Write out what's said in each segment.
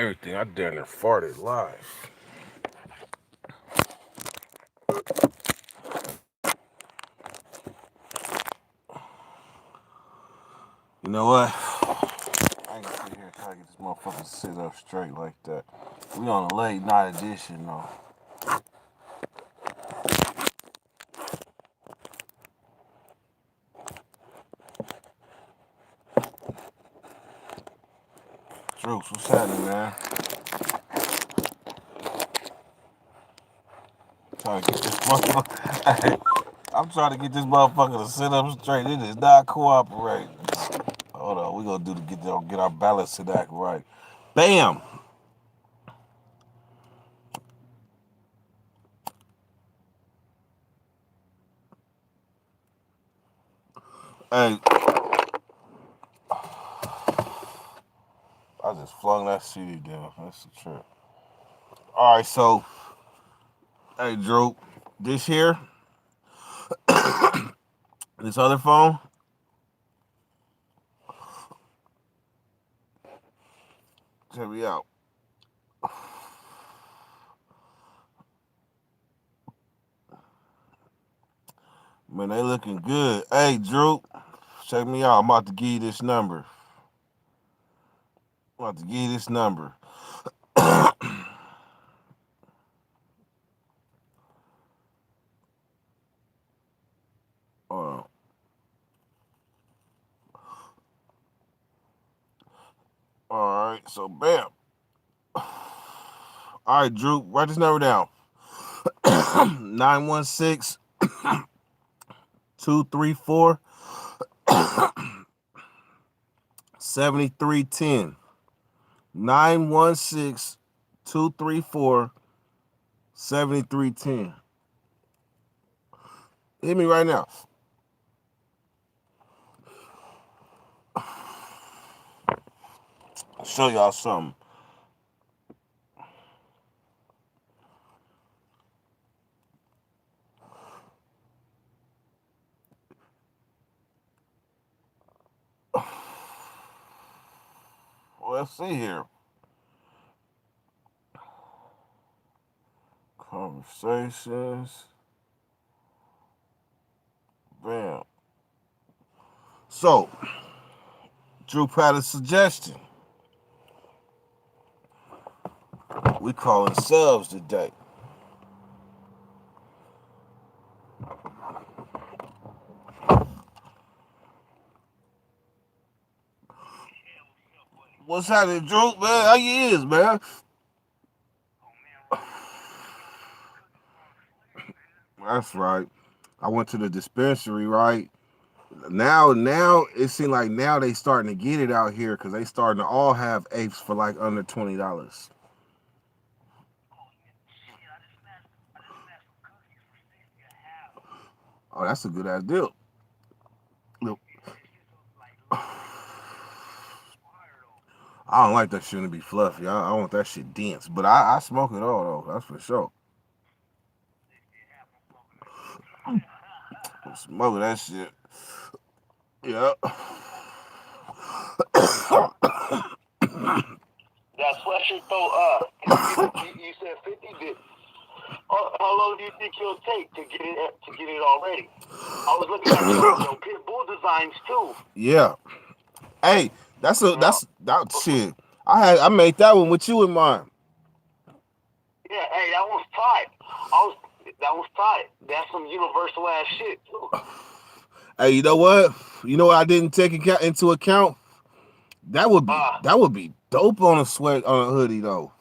everything. I damn near farted live. You know what? I ain't gonna sit here and try to get this motherfucker to sit up straight like that. We on a late night edition though. Droops, what's happening, man? Trying to get this motherfucker. I'm trying to get this motherfucker to sit up straight. It is not cooperating. Hold on, we gonna do to get our balance to act right. Bam. Hey, I just flung that CD down. That's the trip. All right, so hey, Drew, this here, this other phone, check me out. Man, they looking good. Hey, Drew, check me out. I'm about to give you this number. I'm about to give you this number. uh, all right, so bam. All right, Drew, write this number down. 916 234 7310. 916 234 7310. Hit me right now. I'll show y'all something. Let's see here. Conversations. Bam. So, Drew had a suggestion. We calling subs today. What's happening, Drew? Man, how you is, man? That's right. I went to the dispensary, right? Now it seems like now they starting to get it out here because they starting to all have apes for like under $20. Oh, that's a good ass deal. Look, I don't like that shit to be fluffy. I want that shit dense. But I smoke it all though. That's for sure. Smoke that shit. Yeah. That sweatshirt though, you said 50 bit. How long do you think it'll take to get it all ready? I was looking at your pit bull designs too. Yeah. Hey, Yeah, that shit. I made that one with you in mind. yeah. Hey, that one's tight. That one's tight. That's some universal ass shit too. Hey, you know what? You know what I didn't take into account? Uh, That would be dope on a sweat on a hoodie though.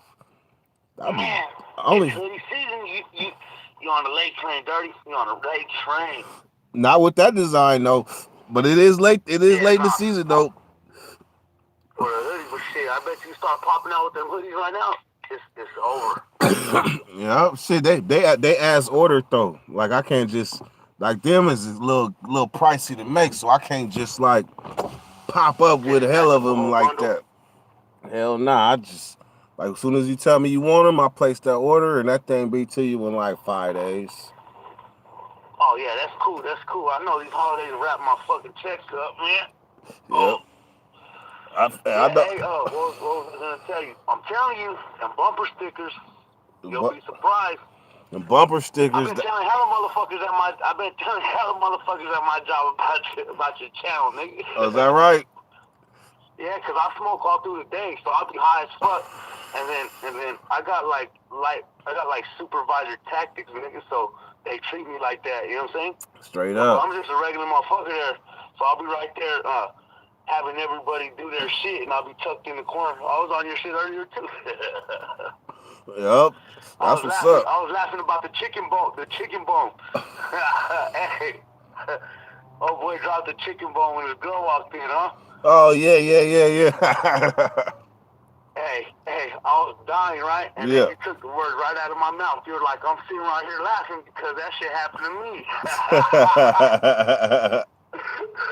That'd be man, it's only hoodie season. You on the late train, dirty. You on the late train. not with that design though. But it is late. It is Yeah, late in the nah. season though. For the hoodie, but shit, I bet you start popping out with them hoodies right now. It's over. Yeah, shit. They ask ordered though. Like I can't just like them is a little pricey to make, so I can't just like pop up with Just a hell snatch of up a them whole like bundle. that. Hell nah. I just like as soon as you tell me you want them, I place that order and that thing be to you in like 5 days. Oh yeah, that's cool. That's cool. I know these holidays wrap my fucking checks up, man. Yep. Oh, I know. Hey, what was I gonna tell you? I'm telling you, them bumper stickers, you'll be surprised. The bumper I've stickers. been telling hella motherfuckers at my job about your channel, nigga. Oh, is that right? Yeah, 'cause I smoke all through the day, so I'll be high as fuck. And then I got like supervisor tactics, nigga. So they treat me like that. You know what I'm saying? Straight So up. I'm just a regular motherfucker there. So I'll be right there, having everybody do their shit, and I'll be tucked in the corner. I was on your shit earlier too. Yep. That's what's up. I was laughing about the chicken bone. Hey, oh boy, dropped the chicken bone when his girl walked in, huh? Oh yeah. Hey, I was dying, right? And Yeah. then you took the words right out of my mouth. You were like, I'm sitting right here laughing because that shit happened to me.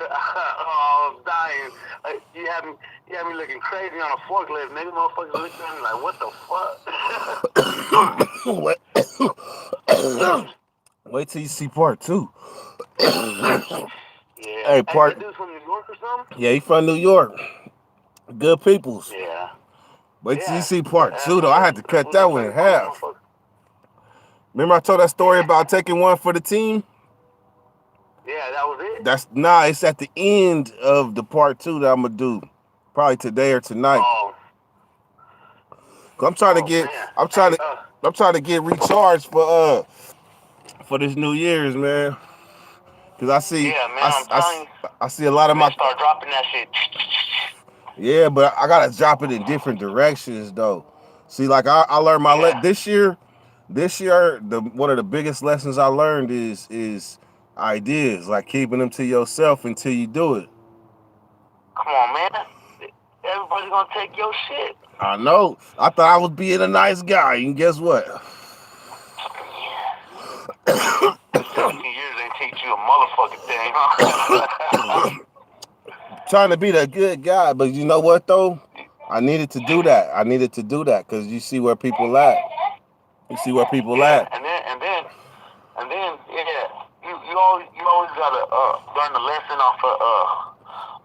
Oh, I was dying. You had me looking crazy on a forklift. Nigga, motherfuckers looking at me like, what the fuck? Wait till you see part 2. Yeah. Hey, part. That dude from New York or something? Yeah, he from New York. Good peoples. Yeah. Wait till you see part 2 though. I had to cut that one in half. Motherfucker. Remember I told that story about taking one for the team? Yeah, that was it? It's at the end of the part 2 that I'm gonna do. Probably today or tonight. Oh. I'm trying to get recharged for this New Year's, man. Cause I see I see a lot of my start dropping that shit. Yeah, but I gotta drop it in different directions though. See, like I learned my this year, one of the biggest lessons I learned is ideas, like keeping them to yourself until you do it. Come on, man. Everybody's gonna take your shit. I know. I thought I was being a nice guy, and guess what? 17 years ain't teach you a motherfucking thing, huh? Trying to be that good guy, but you know what though? I needed to do that. Because you see where people at. You see where people at. And then, yeah, you always gotta learn the lesson off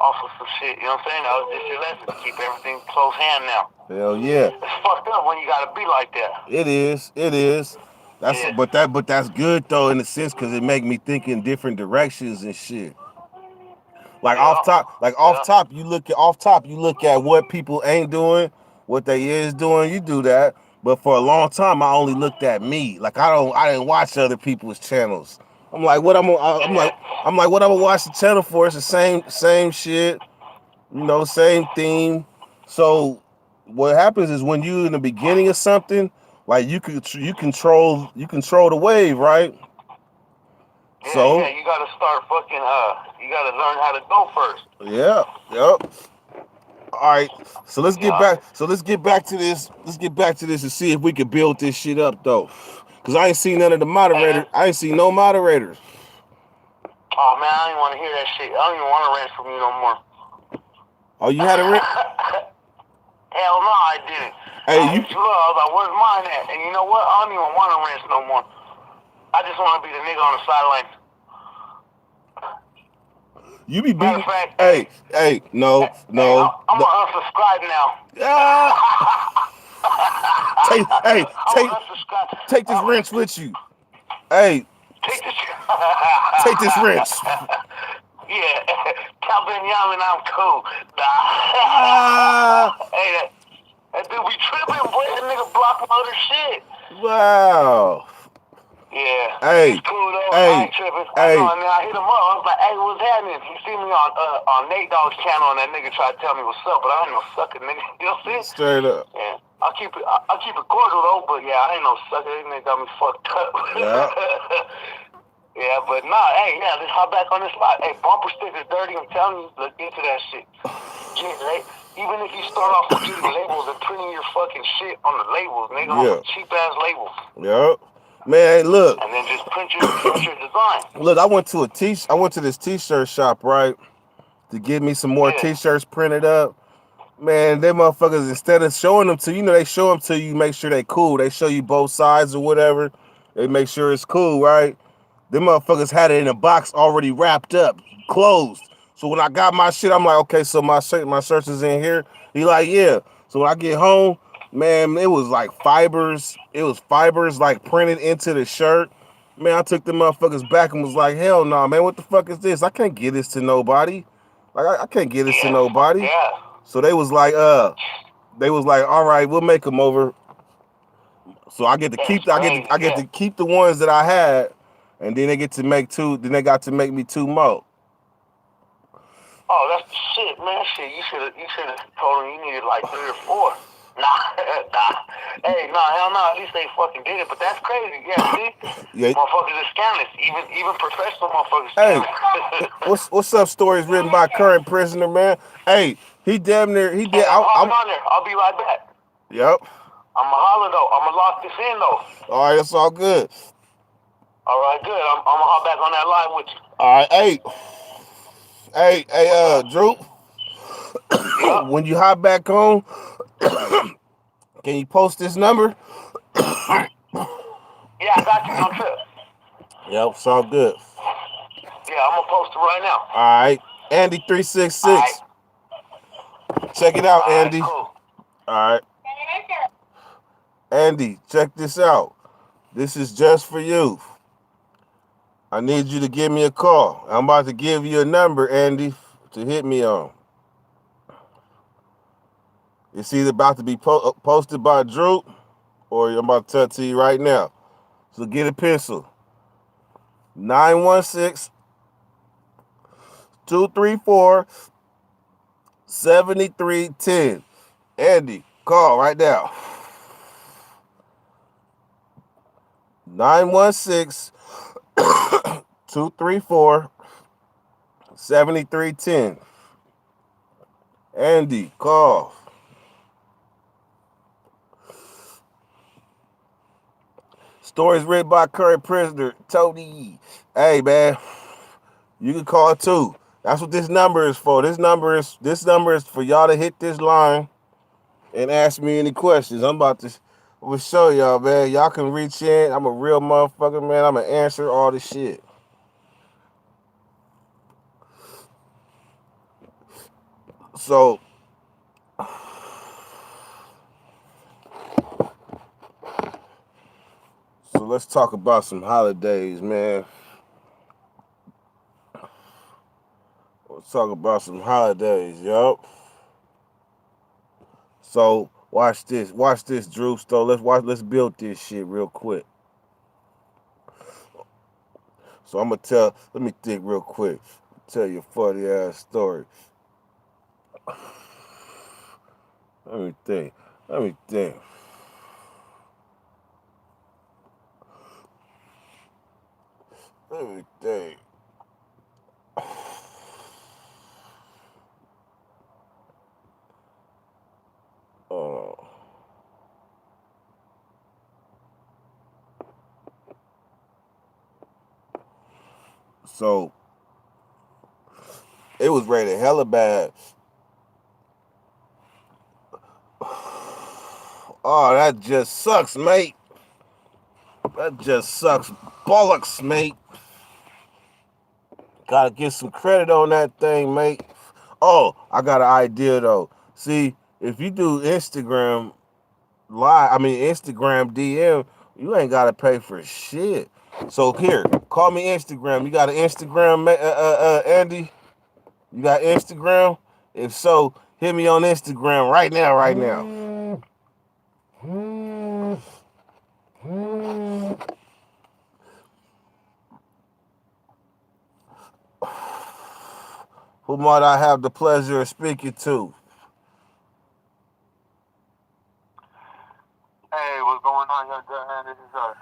of some shit. You know what I'm saying? That was just your lesson to keep everything close hand now. Hell yeah. It's fucked up when you gotta be like that. It is. But that's good though in a sense because it make me think in different directions and shit. Like off top, you look at what people ain't doing, what they is doing. You do that, but for a long time, I only looked at me. Like I didn't watch other people's channels. I'm like, what I'm like, what I'm gonna watch the channel for? It's the same shit, same theme. So what happens is when you in the beginning of something, like you control the wave, right? Yeah, so you gotta start fucking you gotta learn how to go first. Yeah, yep. All right, so let's get back to this. Let's get back to this and see if we can build this shit up though. Cause I ain't seen none of the moderators. I ain't seen no moderators. Oh man, I don't even want to hear that shit. I don't even want to rant from you no more. Oh, you had a rant? Hell no, I didn't. Hey, I was like, where's mine at? And you know what? I don't even want to rant no more. I just want to be the nigga on the sideline. You be beating. Fact, no. I'm gonna unsubscribe now. Take this wrench with you. Hey, take this wrench. Yeah, Calvin Young and I'm cool. Hey, that dude be tripping, boy. That nigga block my other shit. Wow. Yeah. Hey. He's cool though. Hey. I ain't tripping. Hey. I hit him up. I was like, hey, what's happening? He see me on Nate Dogg's channel and that nigga tried to tell me what's up, but I ain't no sucker, nigga. You know what I'm saying? Straight up. Yeah. I'll keep it cordial though, but yeah, I ain't no sucker. That nigga got me fucked up. Yeah. Yeah, but nah, hey, yeah, let's hop back on this spot. Hey, bumper stickers dirty, I'm telling you, look into that shit. Even if you start off with getting labels and printing your fucking shit on the labels, nigga, on the cheap ass labels. Yep. Man, look. And then just print your design. Look, I went to this t-shirt shop, right? To get me some more t-shirts printed up. Man, them motherfuckers, instead of showing them to you, they show them to you, make sure they cool. They show you both sides or whatever. They make sure it's cool, right? Them motherfuckers had it in a box already wrapped up, closed. So when I got my shit, I'm like, okay, so my shirts is in here. He like, yeah. So when I get home, man, it was like fibers. It was fibers like printed into the shirt. Man, I took the motherfuckers back and was like, hell no, man, what the fuck is this? I can't give this to nobody. Like I can't give this to Yeah, nobody. yeah. So they was like, all right, we'll make them over. So I get to That's keep crazy. I get to keep the ones that I had, and then they get to make two. Then they got to make me two more. Oh, that's the shit, man. Shit, you should have told him you needed like 3 or 4. Nah, nah. Hey, nah, hell no. At least they fucking did it. But that's crazy. Yeah, see, Yeah. motherfuckers are scammers. Even professional motherfuckers Hey, scammers. what's up? Stories written by current prisoner, man. Hey, he damn near he did. Hey, I'm hopping on there. I'll be right back. Yep. I'ma holler though. I'ma lock this in though. All right, it's all good. All right, good. I'ma hop back on that line with you. All right, hey, Drew. Yep. When you hop back on, can you post this number? Yeah, I got you. No trip. Yep, it's all good. Yeah, I'm gonna post it right now. All right, Andy366. All right. Check it out, All right, Andy. cool. All right, Andy, check this out. This is just for you. I need you to give me a call. I'm about to give you a number, Andy, to hit me on. It's either about to be posted by Drew, or I'm about to tell it to you right now. So get a pencil. 916-234-7310. Andy, call right now. 916-234-7310. Andy, call. Stories written by current prisoner Tony. Hey man, you can call too. That's what this number is for. This number is for y'all to hit this line and ask me any questions. I'm about to show y'all, man. Y'all can reach in. I'm a real motherfucker, man. I'm gonna answer all the shit. So let's talk about some holidays, man. Let's talk about some holidays, yup. So watch this, Drew. So let's build this shit real quick. So I'm gonna let me think real quick. Tell you a funny ass story. Let me think. Oh. So it was rated hella bad. Oh, that just sucks, mate. That just sucks bollocks, mate. Gotta get some credit on that thing, mate. Oh, I got an idea though. See, if you do Instagram Instagram DM, you ain't gotta pay for shit. So here, call me Instagram. You got an Instagram, Andy? You got Instagram? If so, hit me on Instagram right now. Who might I have the pleasure of speaking to? Hey, what's going on, young man? This is Stories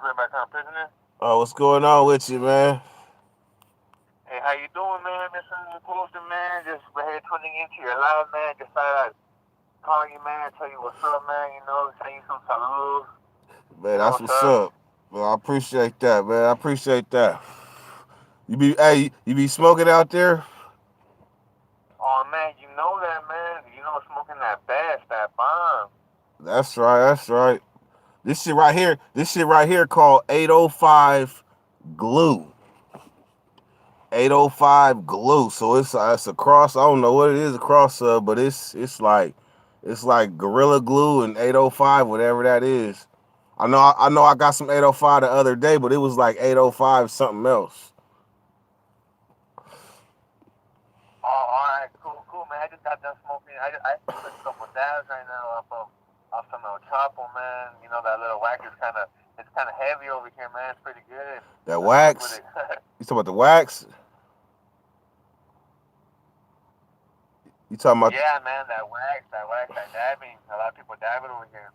Written by Current Prisoner. Oh, what's going on with you, man? Hey, how you doing, man? This is Poster, man. Just here tuning into your live, man. Just thought I'd call you, man. Tell you what's up, man. You know, send you some salud. Man, that's what's up. Well, I appreciate that, man. I appreciate that. You be smoking out there? Oh, man, you know that, man. You know smoking that bass, that bomb. That's right. This shit right here called 805 glue. 805 glue. So it's a cross. I don't know what it is a cross of, but it's like Gorilla Glue and 805, whatever that is. I know I got some 805 the other day, but it was like 805 something else. Oh, all right, cool, man. I just got done smoking. I took a couple dabs right now off some El Chapo, man. You know that little wax is it's kind of heavy over here, man. It's pretty good. That I fuck with wax. it. You talking about the wax? You talking about Yeah, man, that dabbing. A lot of people dabbing over here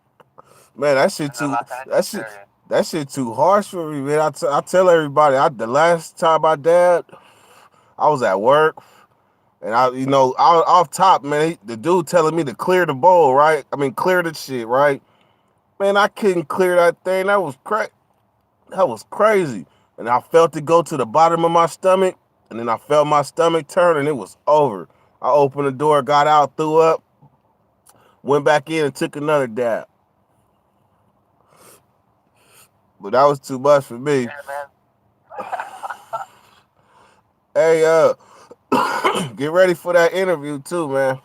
man, that shit in the too Los that Angeles shit area. that shit too harsh for me, man. I tell everybody, the last time I dabbed, I was at work. And off top, man, the dude telling me to clear the bowl, right? I mean, clear the shit, right? Man, I couldn't clear that thing. That was crazy. And I felt it go to the bottom of my stomach, and then I felt my stomach turn, and it was over. I opened the door, got out, threw up, went back in, and took another dab. But that was too much for me. Yeah, man. Hey, get ready for that interview too, man.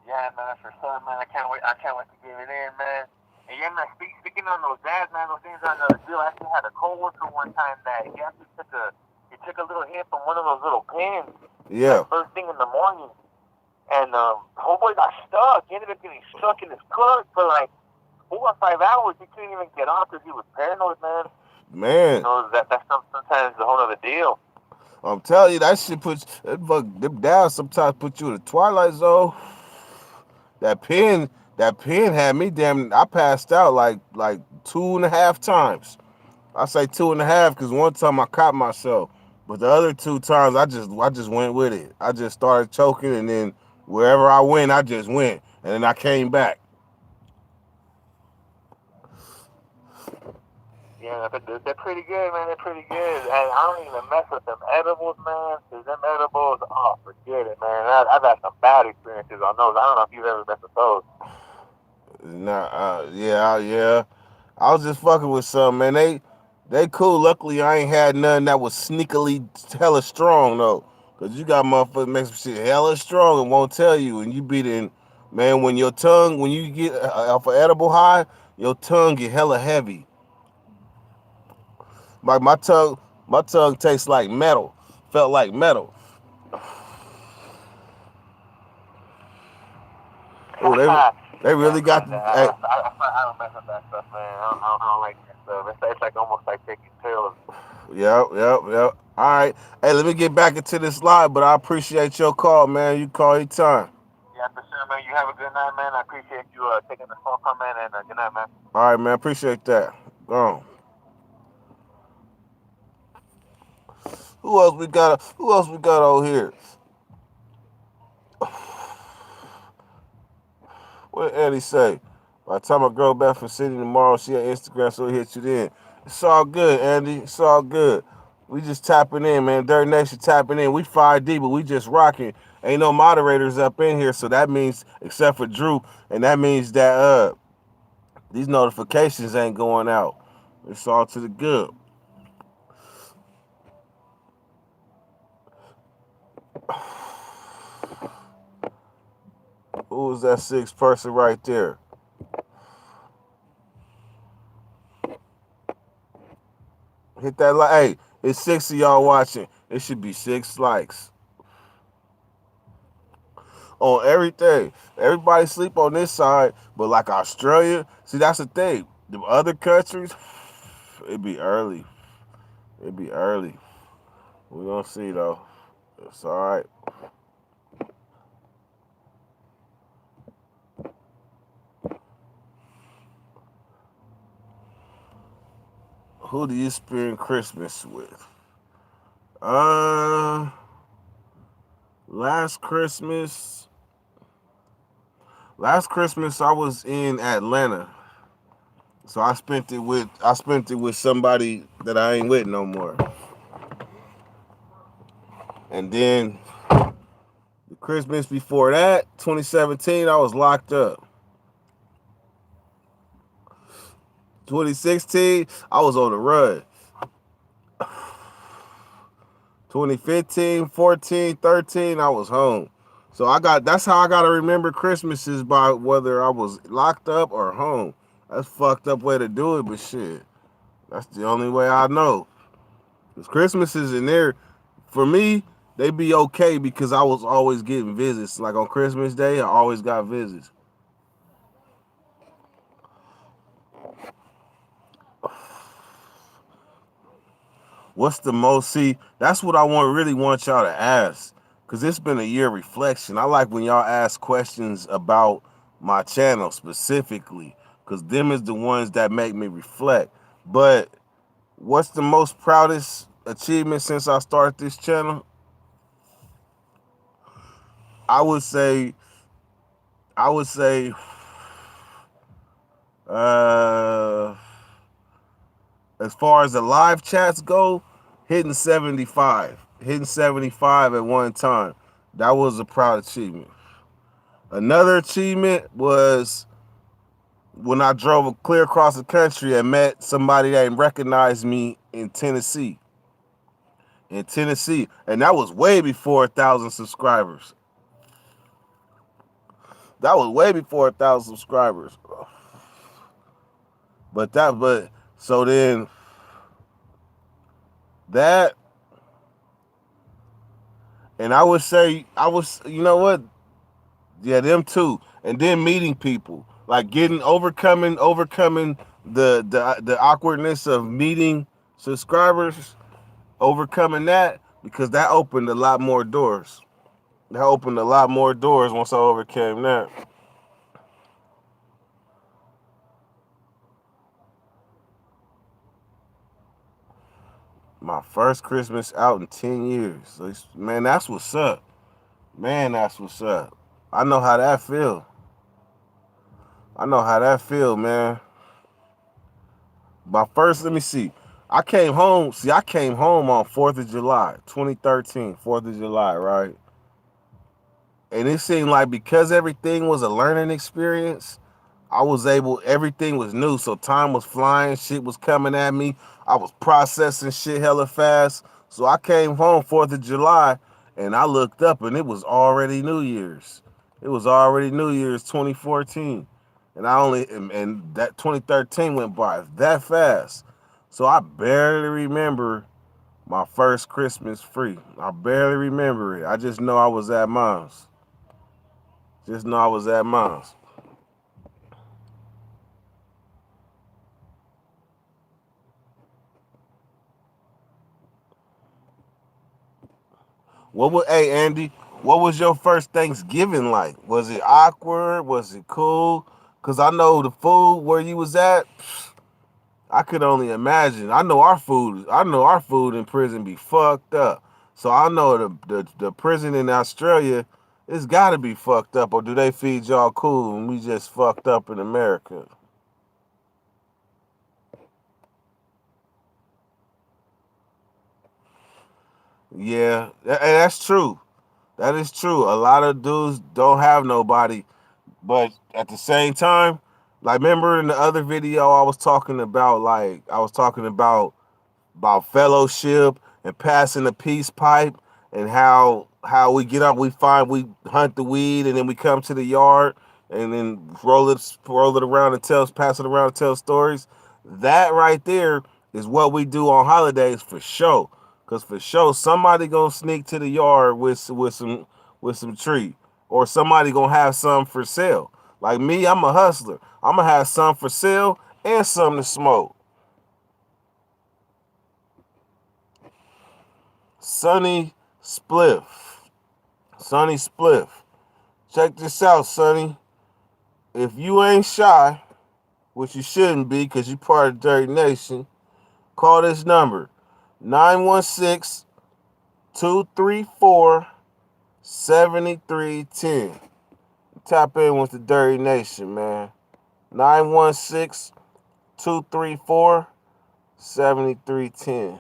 Yeah, man, for sure, man. I can't wait to get it in, man. And yeah, man, speaking on those dads, man, those things are another deal. I actually had a coworker one time that he took a little hit from one of those little pins, like Yeah, first thing in the morning. And homeboy got stuck. He ended up getting stuck in his clutch for like 4 or 5 hours. He couldn't even get off because he was paranoid, man. You man. know, that's sometimes a whole other deal. I'm telling you, that shit them down sometimes put you in the twilight zone. That pen, that pen had me damn. I passed out like 2.5 times. I say 2.5 because one time I caught myself, but the other 2 times I just went with it. I just started choking, and then wherever I went, I just went, and then I came back. Yeah, but they're pretty good, man. They're pretty good. And I don't even mess with them edibles, man. Cause them edibles, oh, forget it, man. I've had some bad experiences on those. I don't know if you've ever messed with those. Nah, yeah. I was just fucking with some man. They cool. Luckily, I ain't had none that was sneakily hella strong though. Cause you got motherfuckers make some shit hella strong and won't tell you, and you beat in, man. When you get off an edible high, your tongue get hella heavy. Like my tongue tastes like metal. Felt like metal. Oh, they Yeah, really got man. the. Hey, I don't mess with that stuff, man. I don't like that stuff. It's like almost like taking pills. yep. All right. Hey, let me get back into this live, but I appreciate your call, man. You call anytime. Yeah, for sure, man. You have a good night, man. I appreciate you taking the phone call, man, and good night, man. All right, man. Appreciate that. Go on. Who else we got over here? What did Eddie say? By the time I girl back from city tomorrow, she on Instagram, so we hit you then. It's all good, Andy. It's all good. We just tapping in, man. Dirt Nation tapping in. We 5D, but we just rocking. Ain't no moderators up in here, so that means, except for Drew, and that means that these notifications ain't going out. It's all to the good. Who was that sixth person right there? Hit that like. Hey, it's 6 of y'all watching. It should be 6 likes on everything. Everybody sleep on this side, but like Australia, see that's the thing. The other countries, it'd be early. It'd be early. We gonna see though. It's all right. Who do you spend Christmas with? Uh, last Christmas. Last Christmas I was in Atlanta. So I spent it with somebody that I ain't with no more. And then the Christmas before that, 2017, I was locked up. 2016, I was on the run. 2015, 14, 13, I was home. So that's how I gotta remember Christmases, by whether I was locked up or home. That's fucked up way to do it, but shit. That's the only way I know. Cause Christmas is in there. For me, they be okay because I was always getting visits. Like on Christmas Day, I always got visits. What's the most? See, that's what I really want y'all to ask. Cause it's been a year of reflection. I like when y'all ask questions about my channel specifically. Cause them is the ones that make me reflect. But what's the most proudest achievement since I started this channel? I would say, I would say, uh, as far as the live chats go, hitting 75. Hitting 75 at one time. That was a proud achievement. Another achievement was when I drove clear across the country and met somebody that recognized me in Tennessee. In Tennessee. And that was way before 1,000 subscribers. That was way before 1,000 subscribers. But so then that, and I would say, you know what? Yeah, them too. And then meeting people, like overcoming the awkwardness of meeting subscribers, overcoming that, because that opened a lot more doors. That opened a lot more doors once I overcame that. My first Christmas out in 10 years. Man, that's what's up. Man, that's what's up. I know how that feel. I know how that feel, man. My first, let me see. I came home on 4th of July, 2013, 4th of July, right? And it seemed like because everything was a learning experience, everything was new. So time was flying, shit was coming at me. I was processing shit hella fast. So I came home 4th of July and I looked up and it was already New Year's. It was already New Year's 2014. And that 2013 went by that fast. So I barely remember my first Christmas free. I barely remember it. I just know I was at mom's. Just know I was at mom's. Hey Andy, what was your first Thanksgiving like? Was it awkward? Was it cool? Cause I know the food where you was at, I could only imagine. I know our food in prison be fucked up. So I know the prison in Australia, it's gotta be fucked up, or do they feed y'all cool and we just fucked up in America? Yeah, that's true. That is true. A lot of dudes don't have nobody. But at the same time, like remember in the other video I was talking about, about fellowship and passing the peace pipe, and how we get up, we hunt the weed, and then we come to the yard and then roll it around and pass it around and tell stories. That right there is what we do on holidays for sure. Cause for sure somebody gonna sneak to the yard with some tree, or somebody gonna have some for sale. Like me, I'm a hustler. I'm gonna have some for sale and some to smoke. Sonny Spliff. Sonny Spliff. Check this out, Sonny. If you ain't shy, which you shouldn't be because you part of Dirty Nation, call this number 916 234 7310. Tap in with the Dirty Nation, man. 916 234 7310.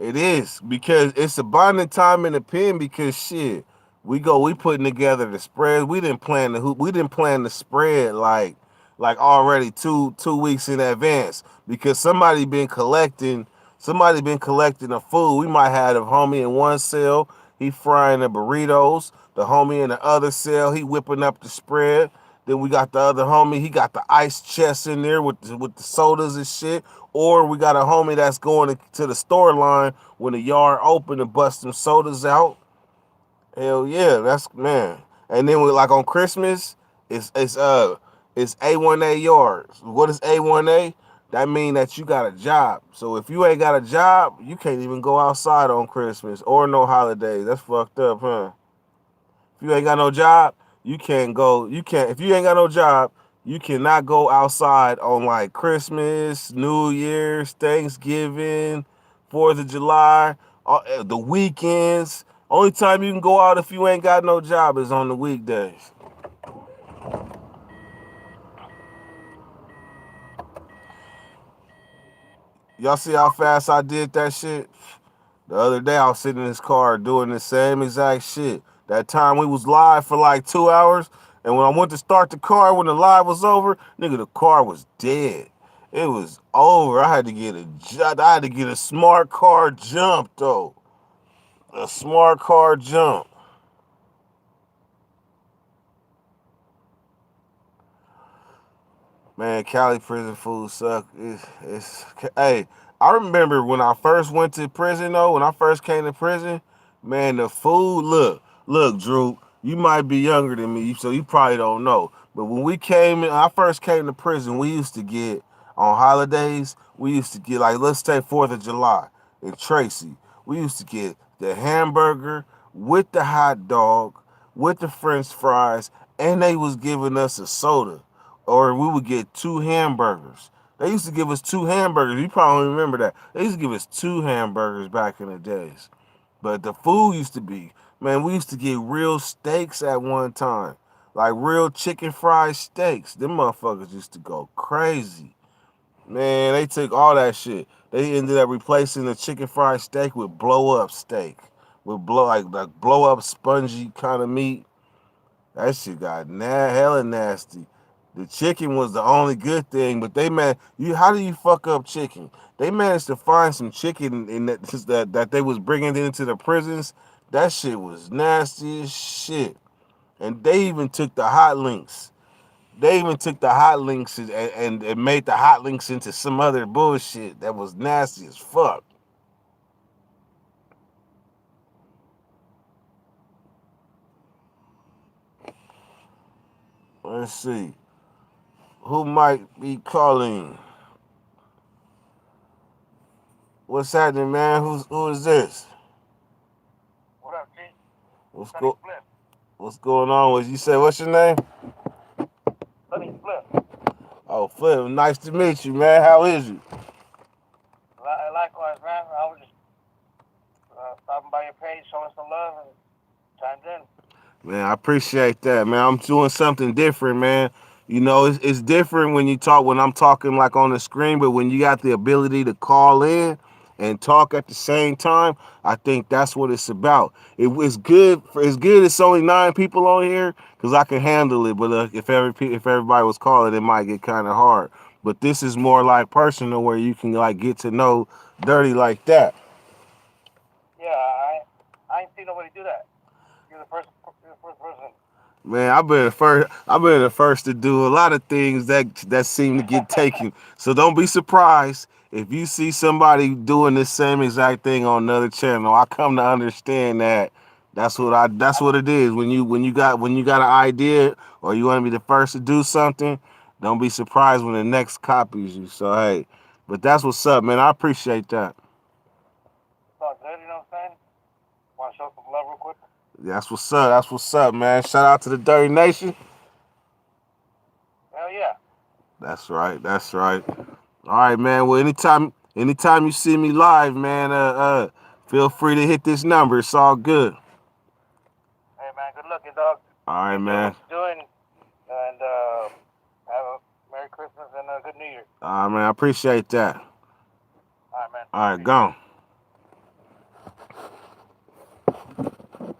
It is, because it's a bonding time in the pen, because shit, we putting together the spread. We didn't plan the spread like like already two weeks in advance because somebody been collecting the food. We might have a homie in one cell, he frying the burritos. The homie in the other cell, he whipping up the spread. Then we got the other homie, he got the ice chest in there with the sodas and shit. Or we got a homie that's going to the store line when the yard open to bust them sodas out. Hell yeah, that's man. And then we like on Christmas, it's it's uh it's A1A yards. What is A1A? That mean that you got a job. So if you ain't got a job, you can't even go outside on Christmas or no holidays. That's fucked up, huh? If you ain't got no job, you can't go. You can't. If you ain't got no job, you cannot go outside on like Christmas, New Year's, Thanksgiving, 4th of July, the weekends. Only time you can go out if you ain't got no job is on the weekdays. Y'all see how fast I did that shit? The other day I was sitting in this car doing the same exact shit. That time we was live for like 2 hours, and when I went to start the car when the live was over, nigga, the car was dead. It was over. I had to get a smart car jump though. A smart car jump. Man, Cali prison food suck. Hey, I remember when I first went to prison though, when I first came to prison, man, the food, look, Drew, you might be younger than me, so you probably don't know. But when I first came to prison, we used to get on holidays, we used to get like let's say 4th of July in Tracy. We used to get the hamburger with the hot dog, with the French fries, and they was giving us a soda or we would get two hamburgers. They used to give us two hamburgers. You probably remember that. They used to give us two hamburgers back in the days. But the food used to be, man, we used to get real steaks at one time. Like real chicken fried steaks. Them motherfuckers used to go crazy. Man, they took all that shit. They ended up replacing the chicken fried steak with blow up steak. With like blow up spongy kind of meat. That shit got hella nasty. The chicken was the only good thing, but they man, you how do you fuck up chicken? They managed to find some chicken in that they was bringing into the prisons. That shit was nasty as shit. And they even took the hot links. They even took the hot links and made the hot links into some other bullshit that was nasty as fuck. Let's see. Who might be calling? What's happening, man? Who is this? What up, G? What's Sunny go Flip. What's going on? What you say? What's your name? Sunny Flip. Oh, Flip. Nice to meet you, man. How is you? Likewise, man. I was just stopping by your page, showing some love, and chimed in. Man, I appreciate that, man. I'm doing something different, man. You know, it's different when I'm talking like on the screen, but when you got the ability to call in and talk at the same time, I think that's what it's about. It's good. It's good. It's only 9 people on here because I can handle it. But if everybody was calling, it might get kind of hard. But this is more like personal, where you can like get to know Dirty like that. Yeah, I ain't seen nobody do that. You're the first person. Man, I've been the first to do a lot of things that seem to get taken. So don't be surprised if you see somebody doing the same exact thing on another channel. I come to understand that that's what it is. When you got an idea or you want to be the first to do something, don't be surprised when the next copies you. So hey, but that's what's up, man. I appreciate that. It's all good, you know what I'm saying? Want to show some love real quick? That's what's up. That's what's up, man. Shout out to the Dirty Nation. Hell yeah. That's right. That's right. All right, man. Well, anytime you see me live, man, feel free to hit this number. It's all good. Hey, man, good looking, dog. All right, Keep doing man. what you're doing, and have a Merry Christmas and a good New Year. All right, man. I appreciate that. All right, man. All right, gone.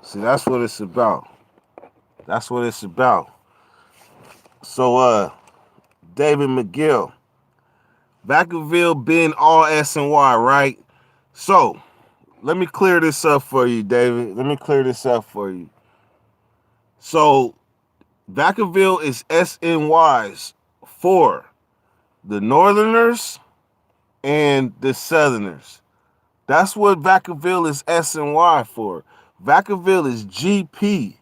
See, that's what it's about. That's what it's about. So, David McGill. Vacaville been all S and Y, right? So let me clear this up for you, David. Let me clear this up for you. So Vacaville is SNYs for the Northerners and the Southerners. That's what Vacaville is SNY for. Vacaville is GP.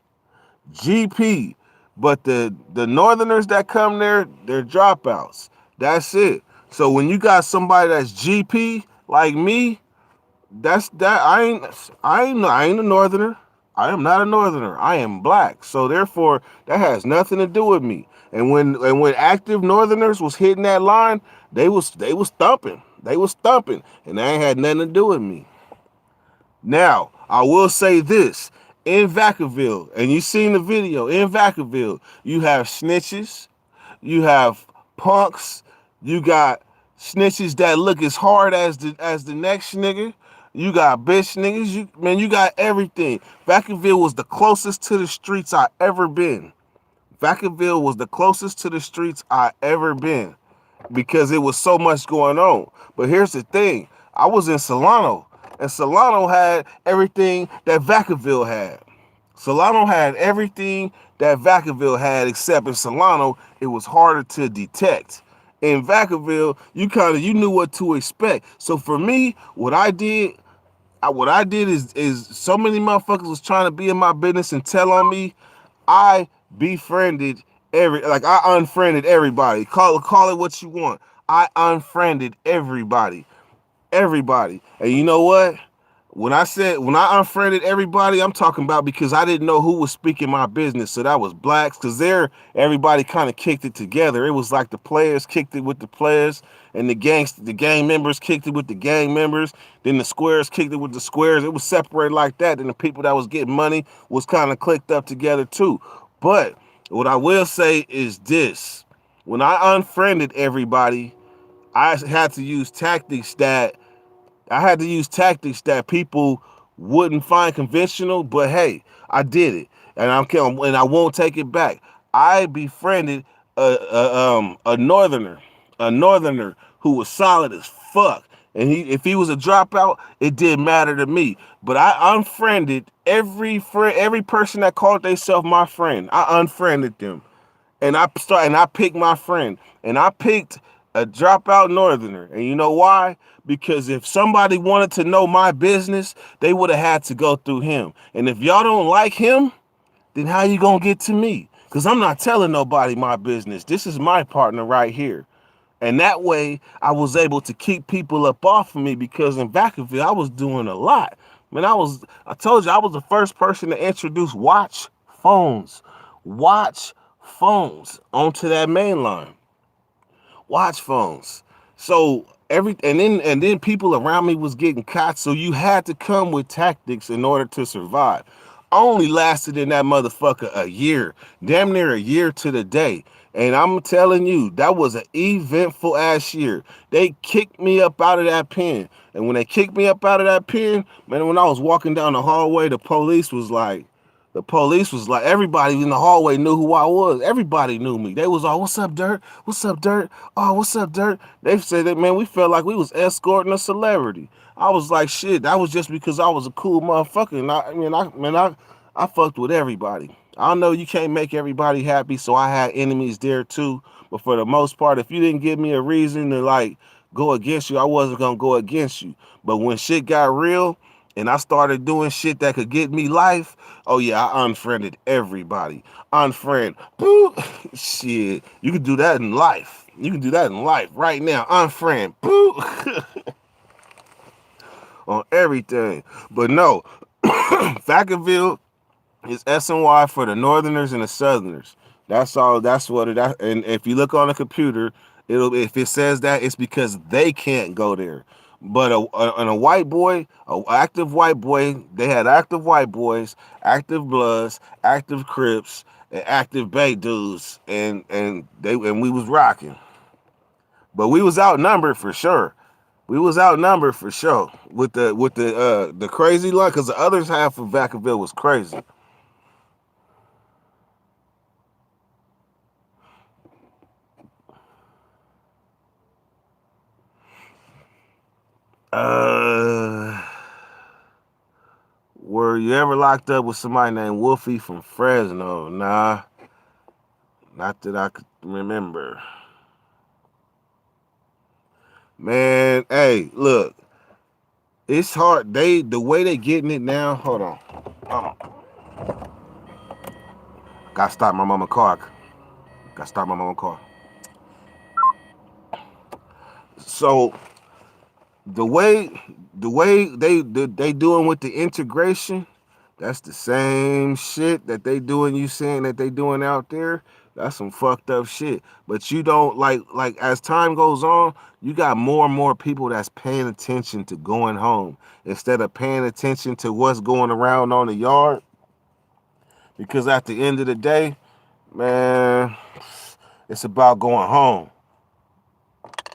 But the Northerners that come there, they're dropouts. That's it. So when you got somebody that's GP like me, that's that. I ain't a Northerner. I am not a Northerner. I am black. So therefore, that has nothing to do with me. And when active Northerners was hitting that line, they was thumping. They was thumping, and that ain't had nothing to do with me. Now, I will say this. In Vacaville, and you seen the video, in Vacaville, you have snitches, you have punks, you got snitches that look as hard as the next nigga, you got bitch niggas, you got everything. Vacaville was the closest to the streets I ever been. Vacaville was the closest to the streets I ever been because it was so much going on. But here's the thing, I was in Solano, and Solano had everything that Vacaville had. Solano had everything that Vacaville had, except in Solano, it was harder to detect. In Vacaville, you knew what to expect. So for me, what I did is so many motherfuckers was trying to be in my business and tell on me. I befriended I unfriended everybody. Call it what you want. I unfriended everybody. Everybody. And you know what? When I unfriended everybody, I'm talking about because I didn't know who was speaking my business. So that was blacks, because everybody kind of kicked it together. It was like the players kicked it with the players, and the gang members kicked it with the gang members. Then the squares kicked it with the squares. It was separated like that. Then the people that was getting money was kind of clicked up together too. But what I will say is this. When I unfriended everybody, I had to use tactics that people wouldn't find conventional, but hey, I did it, and I won't take it back. I befriended a northerner who was solid as fuck, and if he was a dropout, it didn't matter to me. But I unfriended every person that called themselves my friend. I unfriended them. And I picked my friend, and I picked a dropout northerner. And you know why? Because if somebody wanted to know my business, they would have had to go through him. And if y'all don't like him, then how you gonna get to me? Because I'm not telling nobody my business. This is my partner right here. And that way, I was able to keep people up off of me, because in Vacaville, I was doing a lot. Man, I told you, I was the first person to introduce watch phones onto that main line. Watch phones. So and then people around me was getting caught. So you had to come with tactics in order to survive. I only lasted in that motherfucker a year, damn near a year to the day. And I'm telling you, that was an eventful ass year. They kicked me up out of that pen. And when they kicked me up out of that pen, man, when I was walking down the hallway, the police was like, everybody in the hallway knew who I was. Everybody knew me. They was all, "What's up, Dirt? What's up, Dirt? Oh, what's up, Dirt?" They said that, man, we felt like we was escorting a celebrity. I was like, shit, that was just because I was a cool motherfucker. And I fucked with everybody. I know you can't make everybody happy, so I had enemies there too. But for the most part, if you didn't give me a reason to like go against you, I wasn't gonna go against you. But when shit got real, and I started doing shit that could get me life, oh yeah, I unfriended everybody. Unfriend. Boo. Shit. You can do that in life. You can do that in life right now. Unfriend. Boo. On everything. But no, Vacaville is SNY for the Northerners and the Southerners. That's all. That's what it. And if you look on the computer, if it says that, it's because they can't go there. But a white boy, an active white boy, they had active white boys, active Bloods, active Crips, and active Bay dudes, and we was rocking. But we was outnumbered for sure. We was outnumbered for sure with the crazy luck, because the other half of Vacaville was crazy. Uh, were you ever locked up with somebody named Wolfie from Fresno? Nah, not that I could remember. Man, hey, look, it's hard. The way they getting it now. Hold on. Gotta stop my mama car. Gotta stop my mama car. So the way they doing with the integration, that's the same shit that they doing. You saying that they doing out there? That's some fucked up shit. But you don't like as time goes on, you got more and more people that's paying attention to going home instead of paying attention to what's going around on the yard. Because at the end of the day, man, it's about going home.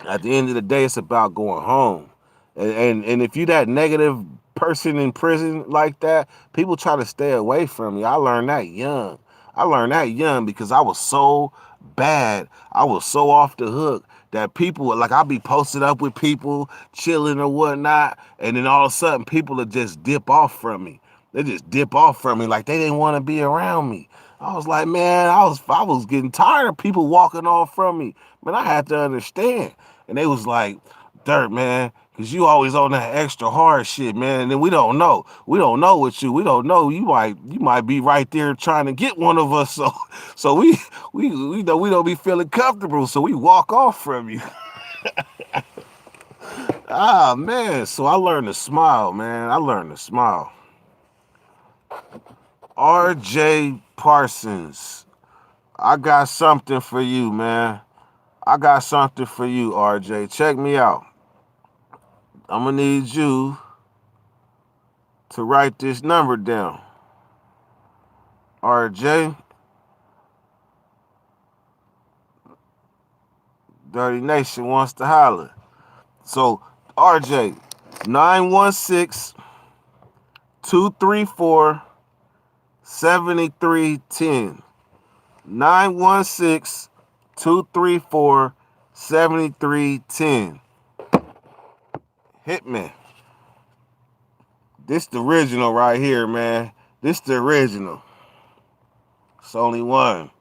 At the end of the day, it's about going home. And if you that negative person in prison like that, people try to stay away from you. I learned that young. I learned that young because I was so bad. I was so off the hook that people like I'd be posted up with people chilling or whatnot, and then all of a sudden people would just dip off from me. They just dip off from me like they didn't want to be around me. I was like, man, I was getting tired of people walking off from me. Man, I had to understand. And they was like, Dirt, man, because you always on that extra hard shit, man. And then we don't know. We don't know with you. We don't know. You might be right there trying to get one of us. So we know we don't be feeling comfortable. So we walk off from you. Ah man. So I learned to smile, man. I learned to smile. RJ Parsons. I got something for you, man. I got something for you, RJ. Check me out. I'm gonna need you to write this number down. RJ, Dirty Nation wants to holler. So, RJ, 916 234 7310. 916 234 7310. Hit me. This the original right here, man. This the original. It's only one.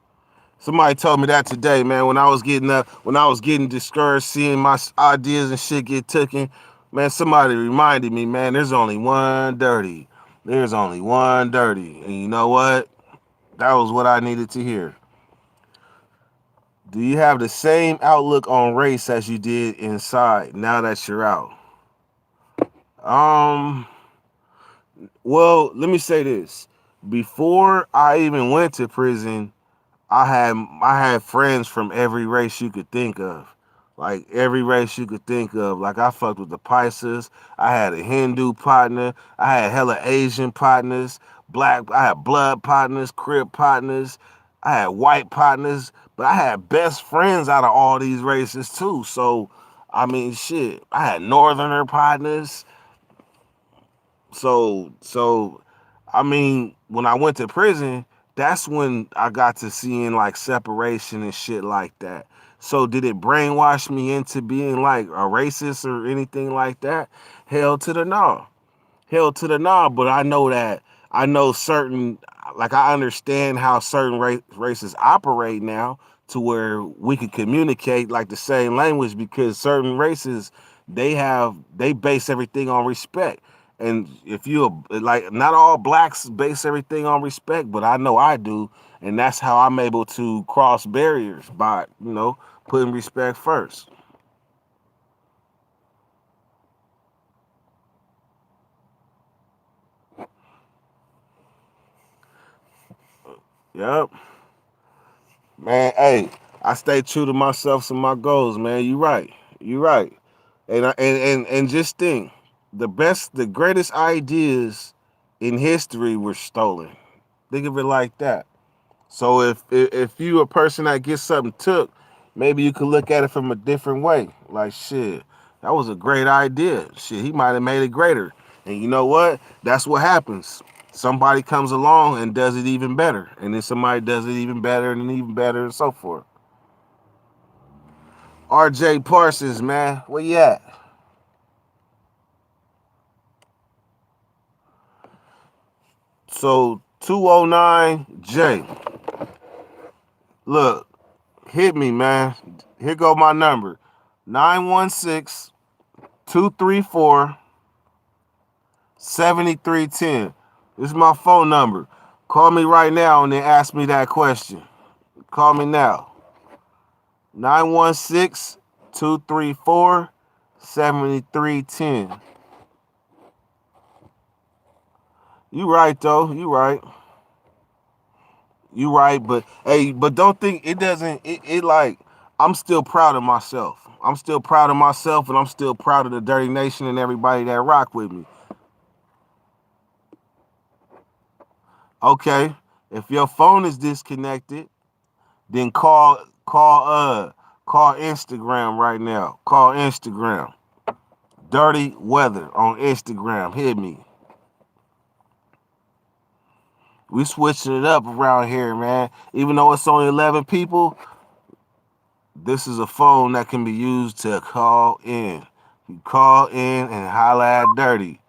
Somebody told me that today, man. When I was getting discouraged, seeing my ideas and shit get taken, man. Somebody reminded me, man. There's only one dirty. There's only one dirty, and you know what? That was what I needed to hear. Do you have the same outlook on race as you did inside now that you're out? Um. Well, let me say this. Before I even went to prison, I had friends from every race you could think of. Like every race you could think of. Like I fucked with the Paisas. I had a Hindu partner. I had hella Asian partners. I had blood partners, Crip partners. I had white partners. But I had best friends out of all these races too. So I mean shit. I had northerner partners. So I mean, when I went to prison, that's when I got to seeing like separation and shit like that. So did it brainwash me into being like a racist or anything like that? Hell to the no. Hell to the no, but I know certain, like I understand how certain races operate now to where we could communicate like the same language because certain races they base everything on respect. And if you like, not all blacks base everything on respect, but I know I do, and that's how I'm able to cross barriers by putting respect first. Yep. Man, hey, I stay true to myself and my goals, man. You right. You right. And just think, the greatest ideas in history were stolen. Think of it like that. So if you a person that gets something took, maybe you could look at it from a different way. Like shit, that was a great idea. Shit, he might have made it greater. And you know what? That's what happens. Somebody comes along and does it even better, and then somebody does it even better, and so forth. R.J. Parsons, man, where you at? So 209J. Look, hit me, man. Here go my number. 916-234-7310. This is my phone number. Call me right now and then ask me that question. Call me now. 916-234-7310. You right though. You right. You right, but hey, but don't think it doesn't it like I'm still proud of myself. I'm still proud of myself and I'm still proud of the Dirty Nation and everybody that rock with me. Okay. If your phone is disconnected, then call Instagram right now. Call Instagram. Dirty Weather on Instagram. Hit me. We switching it up around here, man. Even though it's only 11 people, this is a phone that can be used to call in. You call in and holla at Dirty.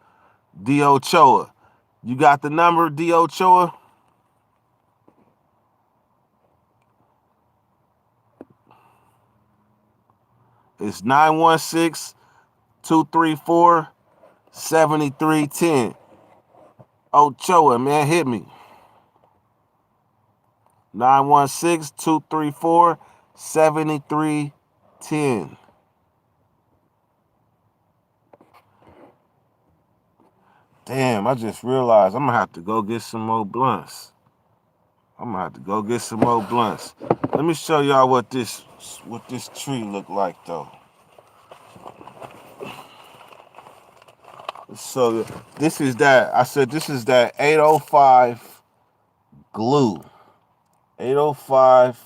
D. Ochoa. You got the number, D. Ochoa? It's 916-234-7310. Ochoa, man, hit me. 916-234-7310. Damn, I just realized I'm gonna have to go get some more blunts. Let me show y'all what this tree look like though. So this is that 805 glue. 805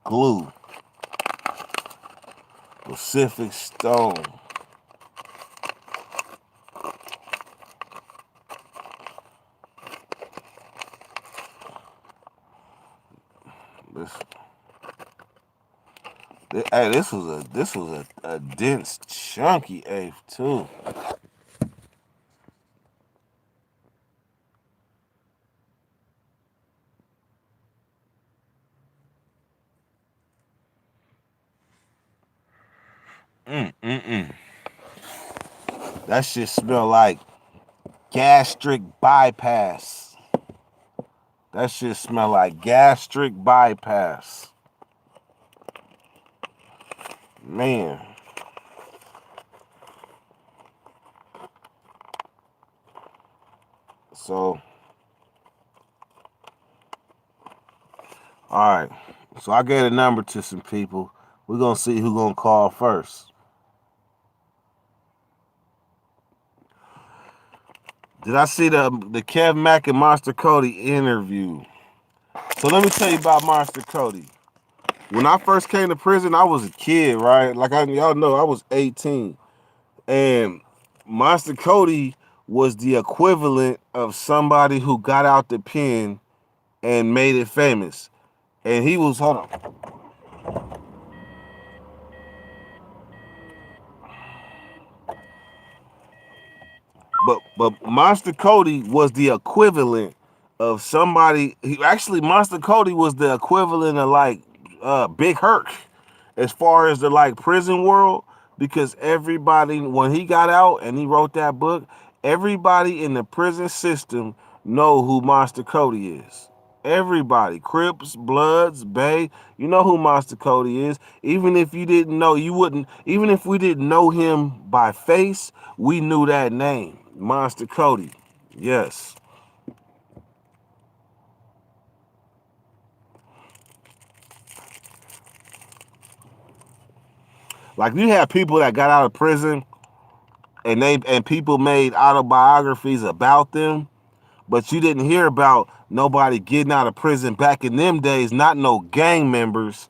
glue. Pacific Stone. This was a dense, chunky eighth too. That shit smell like gastric bypass. That shit smell like gastric bypass. Man. So, all right. So I gave a number to some people. We're gonna see who gonna call first. Did I see the Kev Mack and Monster Cody interview? So let me tell you about Monster Cody. When I first came to prison, I was a kid, right? Like y'all know, I was 18. And Monster Cody was the equivalent of somebody who got out the pen and made it famous. And he was, hold on. But Monster Cody was the equivalent of somebody. Monster Cody was the equivalent of like Big Herc as far as the like prison world, because everybody when he got out and he wrote that book, everybody in the prison system know who Monster Cody is. Everybody, Crips, Bloods, Bay, you know who Monster Cody is. Even if you didn't know, you wouldn't. Even if we didn't know him by face, we knew that name, Monster Cody. Yes. Like you have people that got out of prison and people made autobiographies about them, but you didn't hear about nobody getting out of prison back in them days, not no gang members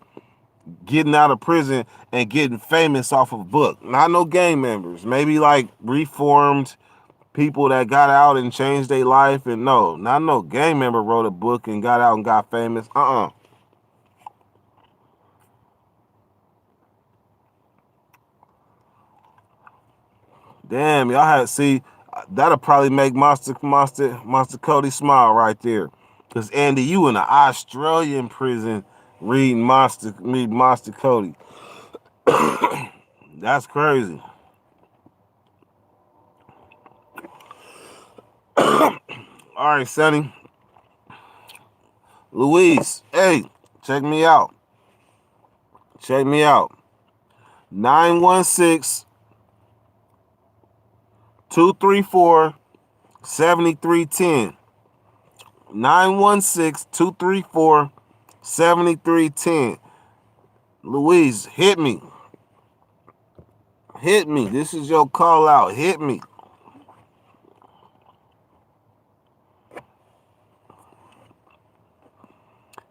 getting out of prison and getting famous off of a book. Not no gang members. Maybe like reformed people that got out and changed their life, and no, not no gang member wrote a book and got out and got famous. Damn, y'all had see. That'll probably make Monster Cody smile right there. Cause Andy, you in an Australian prison reading Monster Cody. That's crazy. All right, Sonny. Luis, hey, check me out. Check me out. 916 234 7310. 916 234 7310. Louise, hit me. Hit me. This is your call out. Hit me.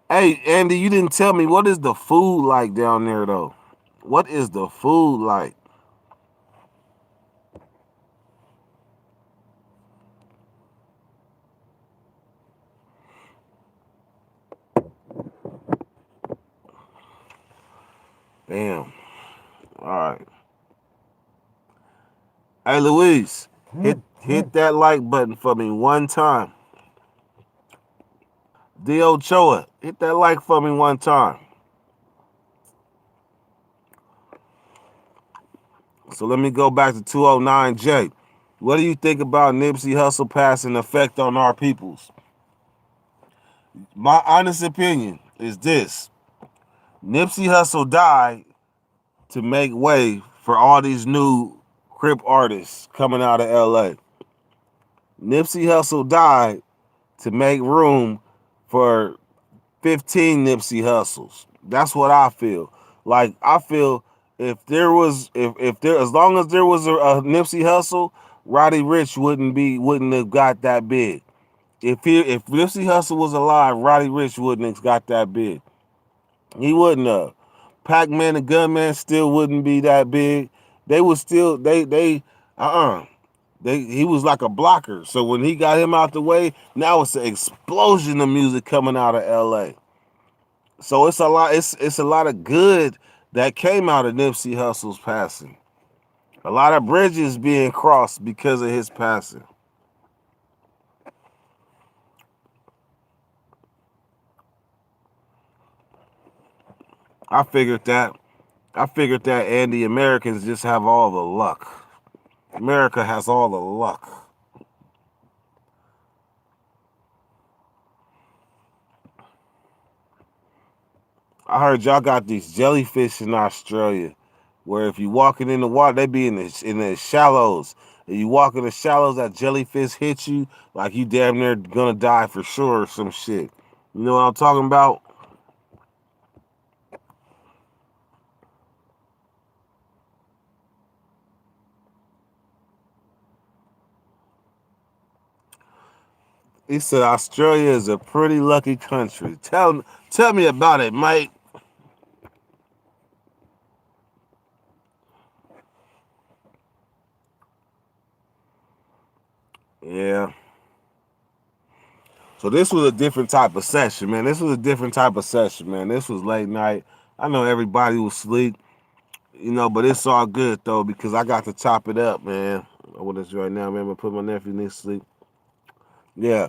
Hey, Andy, you didn't tell me, what is the food like down there, though? What is the food like? Damn. All right. Hey, Louise, hit that like button for me one time. D. Ochoa, hit that like for me one time. So let me go back to 209J. What do you think about Nipsey Hussle passing effect on our peoples? My honest opinion is this. Nipsey Hussle died to make way for all these new Crip artists coming out of LA. Nipsey Hussle died to make room for 15 Nipsey Hussles. That's what I feel. Like, I feel if there was if there as long as there was a Nipsey Hussle, Roddy Ricch wouldn't have got that big. If Nipsey Hussle was alive, Roddy Ricch wouldn't have got that big. He wouldn't have. Pac-Man and Gunman still wouldn't be that big. They was still he was like a blocker. So when he got him out the way, now it's an explosion of music coming out of LA. So it's a lot. It's a lot of good that came out of Nipsey Hussle's passing. A lot of bridges being crossed because of his passing. I figured that. I figured that, and the Americans just have all the luck. America has all the luck. I heard y'all got these jellyfish in Australia, where if you walking in the water, they be in the shallows. If you walk in the shallows, that jellyfish hit you, like you damn near gonna die for sure or some shit. You know what I'm talking about? He said Australia is a pretty lucky country. Tell me about it, Mike. Yeah. So this was a different type of session, man. This was a different type of session, man. This was late night. I know everybody was asleep, but it's all good though because I got to chop it up, man. What is right now, man? I'm gonna put my nephew to sleep. Yeah,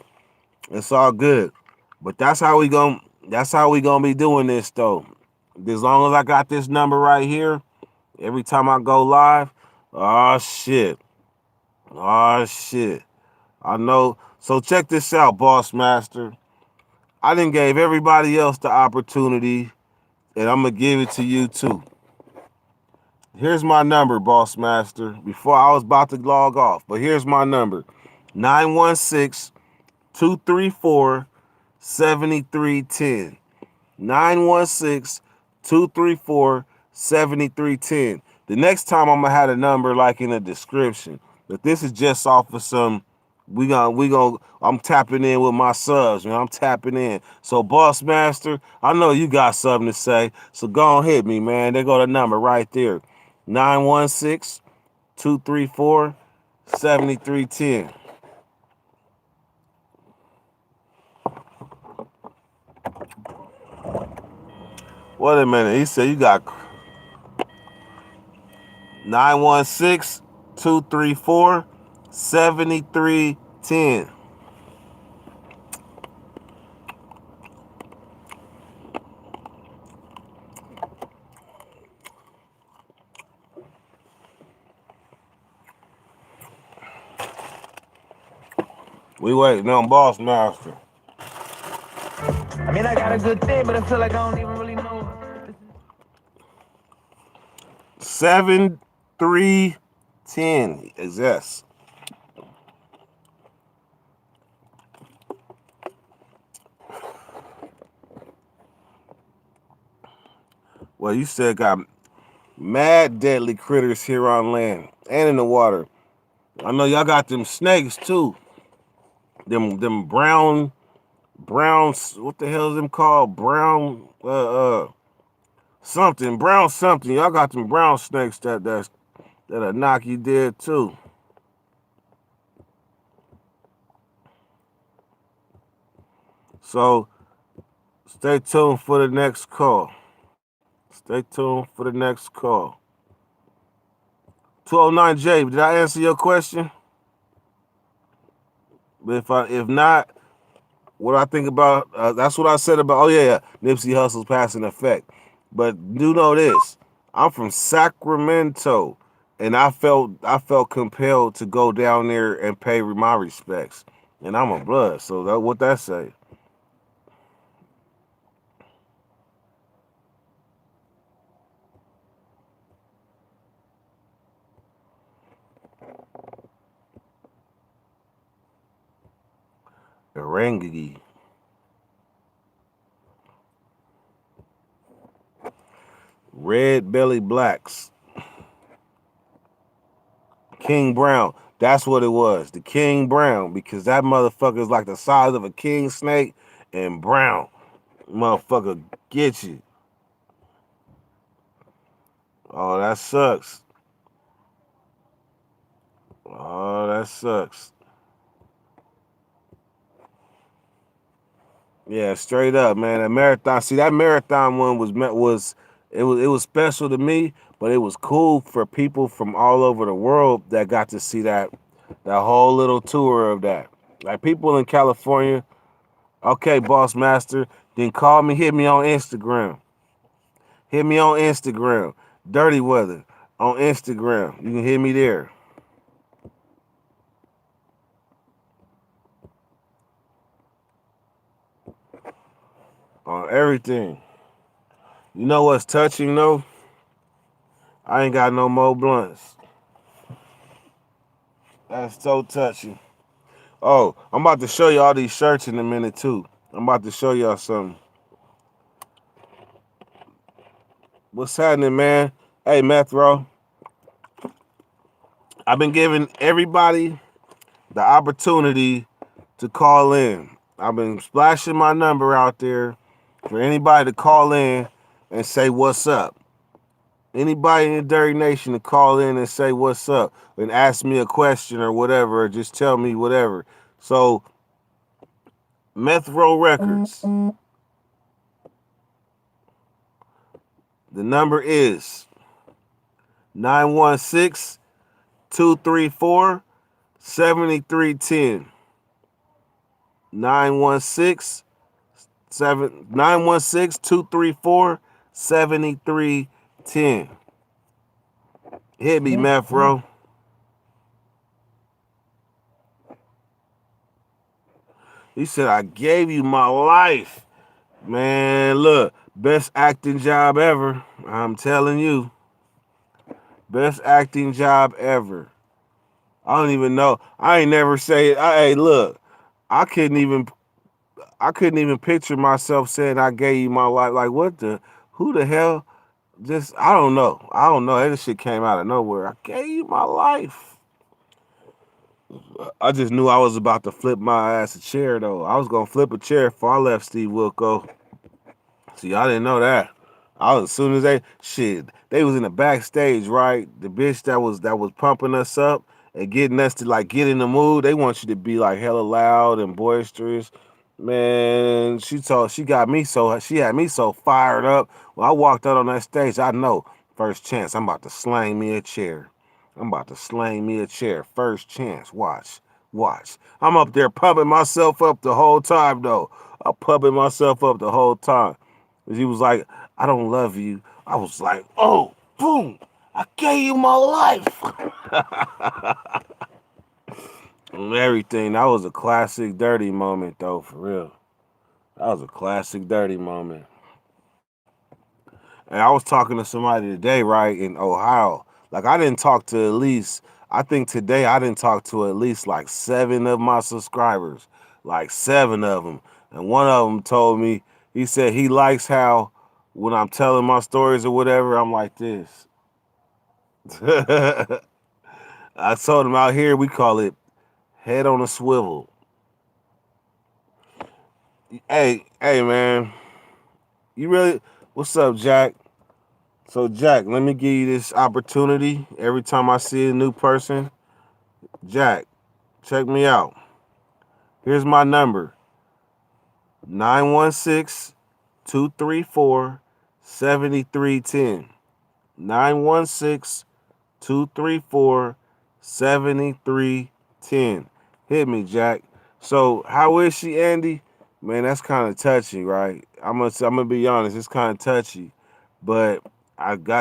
it's all good. But that's how we gonna be doing this though. As long as I got this number right here, every time I go live, oh shit. Oh shit. I know. So check this out, Boss Master. I done gave everybody else the opportunity, and I'm gonna give it to you too. Here's my number, Boss Master. Before I was about to log off, but here's my number. 916 234 7310. 916 234 7310. The next time I'm gonna have a number like in the description. But this is just off of some I'm tapping in with my subs, man. I'm tapping in. So Boss Master, I know you got something to say. So go on hit me, man. There go the number right there. 916 234 7310. Wait a minute. He said you got 916 234 73-10. We waiting on Boss Master. I mean, I got a good thing, but I feel like I don't even really know. 7-3-10. Yes. Well, you said got mad deadly critters here on land and in the water. I know y'all got them snakes too. Them brown, what the hell is them called? Brown something, brown something. Y'all got them brown snakes that'll knock you dead too. So stay tuned for the next call. Stay tuned for the next call. 209J, did I answer your question? But if not, what I think about, that's what I said about, oh yeah, Nipsey Hussle's passing effect. But do know this, I'm from Sacramento, and I felt compelled to go down there and pay my respects. And I'm a blood, so what that say? Erangigi. Red Belly Blacks. King Brown. That's what it was. The King Brown. Because that motherfucker is like the size of a king snake and brown. Motherfucker get you. Oh, that sucks. Oh, that sucks. Yeah, straight up, man. That marathon. See, that marathon one was special to me, but it was cool for people from all over the world that got to see that whole little tour of that. Like people in California. Okay, Boss Master, then call me, hit me on Instagram. Hit me on Instagram. Dirty Weather on Instagram. You can hit me there. On everything. You know what's touching though? I ain't got no more blunts. That's so touching. Oh, I'm about to show you all these shirts in a minute too. I'm about to show y'all something. What's happening, man? Hey, Methro. I've been giving everybody the opportunity to call in. I've been splashing my number out there for anybody to call in and say what's up. Anybody in the Dirty Nation to call in and say what's up and ask me a question or whatever, or just tell me whatever. So, Methro Records. The number is 916-234-7310. 916-234-7310. Hit me, Methro. He said, I gave you my life. Man, look, best acting job ever. I'm telling you. Best acting job ever. I don't even know. I ain't never say it. Hey, look, I couldn't even picture myself saying I gave you my life. Like what who the hell? Just I don't know. I don't know. That shit came out of nowhere. I gave you my life. I just knew I was about to flip my ass a chair though. I was gonna flip a chair before I left Steve Wilco. See, I didn't know that. As soon as they was in the backstage, right? The bitch that was pumping us up and getting us to like get in the mood. They want you to be like hella loud and boisterous. Man, she had me so fired up. When I walked out on that stage, I know first chance I'm about to slang me a chair. I'm about to slang me a chair. First chance. Watch. Watch. I'm up there pumping myself up the whole time, though. I'm pumping myself up the whole time. He was like, I don't love you. I was like, oh, boom. I gave you my life. And everything. That was a classic dirty moment, though, for real. That was a classic dirty moment. And I was talking to somebody today, right, in Ohio. Like, I didn't talk to at least, I think today I didn't talk to at least like 7 of my subscribers. Like 7 of them. And one of them told me, he said he likes how when I'm telling my stories or whatever, I'm like this. I told him out here, we call it head on a swivel. Hey, man. You really, what's up, Jack? So, Jack, let me give you this opportunity every time I see a new person. Jack, check me out. Here's my number 916 234 7310. 916 234 7310. Hit me, Jack. So, how is she, Andy? Man, that's kind of touchy, right? I'm gonna be honest, it's kind of touchy. But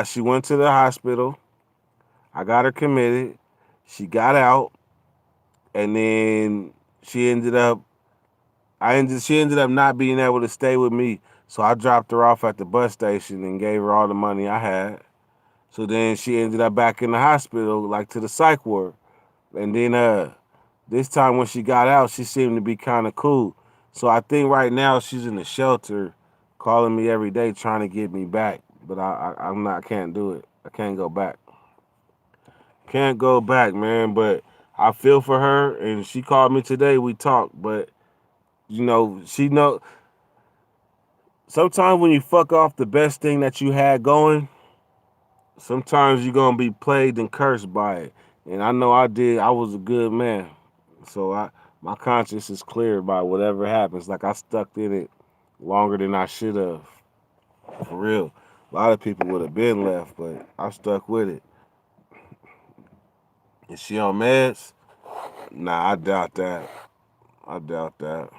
she went to the hospital. I got her committed. She got out, and then she ended up. She ended up not being able to stay with me, so I dropped her off at the bus station and gave her all the money I had. So then she ended up back in the hospital, like to the psych ward. And then this time when she got out, she seemed to be kind of cool. So I think right now she's in the shelter, calling me every day trying to get me back. But I'm not. I can't do it. I can't go back. Can't go back, man. But I feel for her, and she called me today. We talked, but she know. Sometimes when you fuck off the best thing that you had going, sometimes you're gonna be plagued and cursed by it. And I know I did. I was a good man, so my conscience is cleared by whatever happens. Like I stuck in it longer than I should have. For real, a lot of people would have been left, but I stuck with it. Is she on meds? Nah, I doubt that. I doubt that.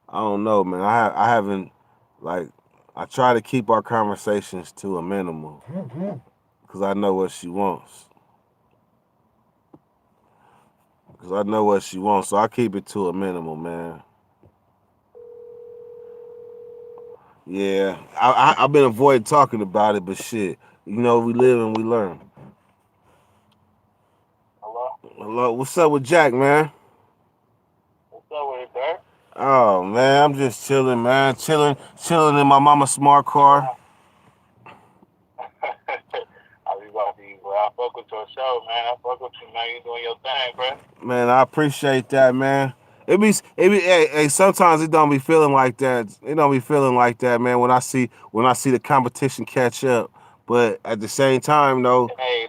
I don't know, man. I haven't like I try to keep our conversations to a minimum because I know what she wants. Because I know what she wants, so I keep it to a minimum, man. Yeah, I've been avoiding talking about it, but shit, we live and we learn. Hello? Hello, what's up with Jack, man? What's up with it, Dirk? Oh man, I'm just chilling, man. Chilling in my mama's smart car. I be about to eat, bro. I fuck with your show, man. I fuck with you, man. You doing your thing, bro. Man, I appreciate that, man. Hey, sometimes it don't be feeling like that. It don't be feeling like that, man. When I see the competition catch up, but at the same time, though, Hey, you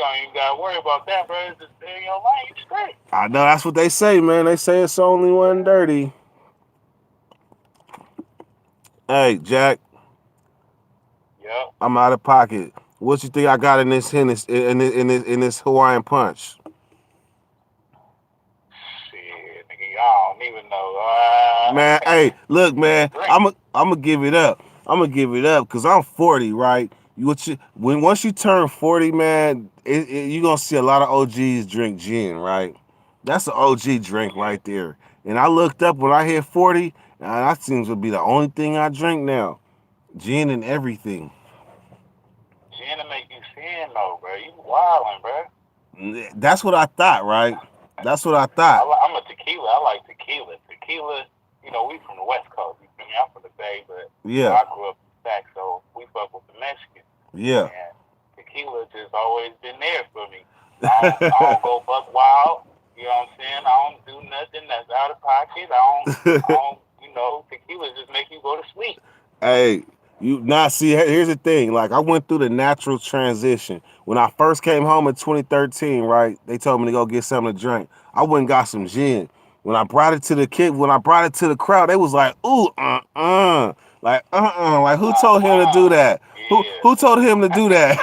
don't even gotta worry about that, bro. It's just stay in your lane, you straight. I know that's what they say, man. They say it's only one dirty. Hey, Jack, Yep. I'm out of pocket. What you think I got in this Hawaiian punch? Shit, nigga, I don't even know. Man, hey, look, man, I'm gonna give it up. I'm gonna give it up because I'm 40, right? Once you turn 40, man, you're gonna see a lot of OGs drink gin, right? That's an OG drink right there. And I looked up when I hit 40, and that seems to be the only thing I drink now. Gin and everything. Gin to make you sin, though, bro. You wildin', bro. That's what I thought, right? That's what I thought. I'm a tequila. I like tequila. Tequila, we from the West Coast. You feel me? I'm from the Bay, but Yeah. I grew up back, so we fuck with the Mexicans. Yeah. And tequila just always been there for me. I don't go buck wild. You know what I'm saying? I don't do nothing that's out of pocket. I don't tequila just make you go to sleep. Hey, here's the thing. Like, I went through the natural transition. When I first came home in 2013, right, they told me to go get something to drink. I went and got some gin. When I brought it to the crowd, they was like, ooh, like, who told him to do that? Yeah. Who told him to do that?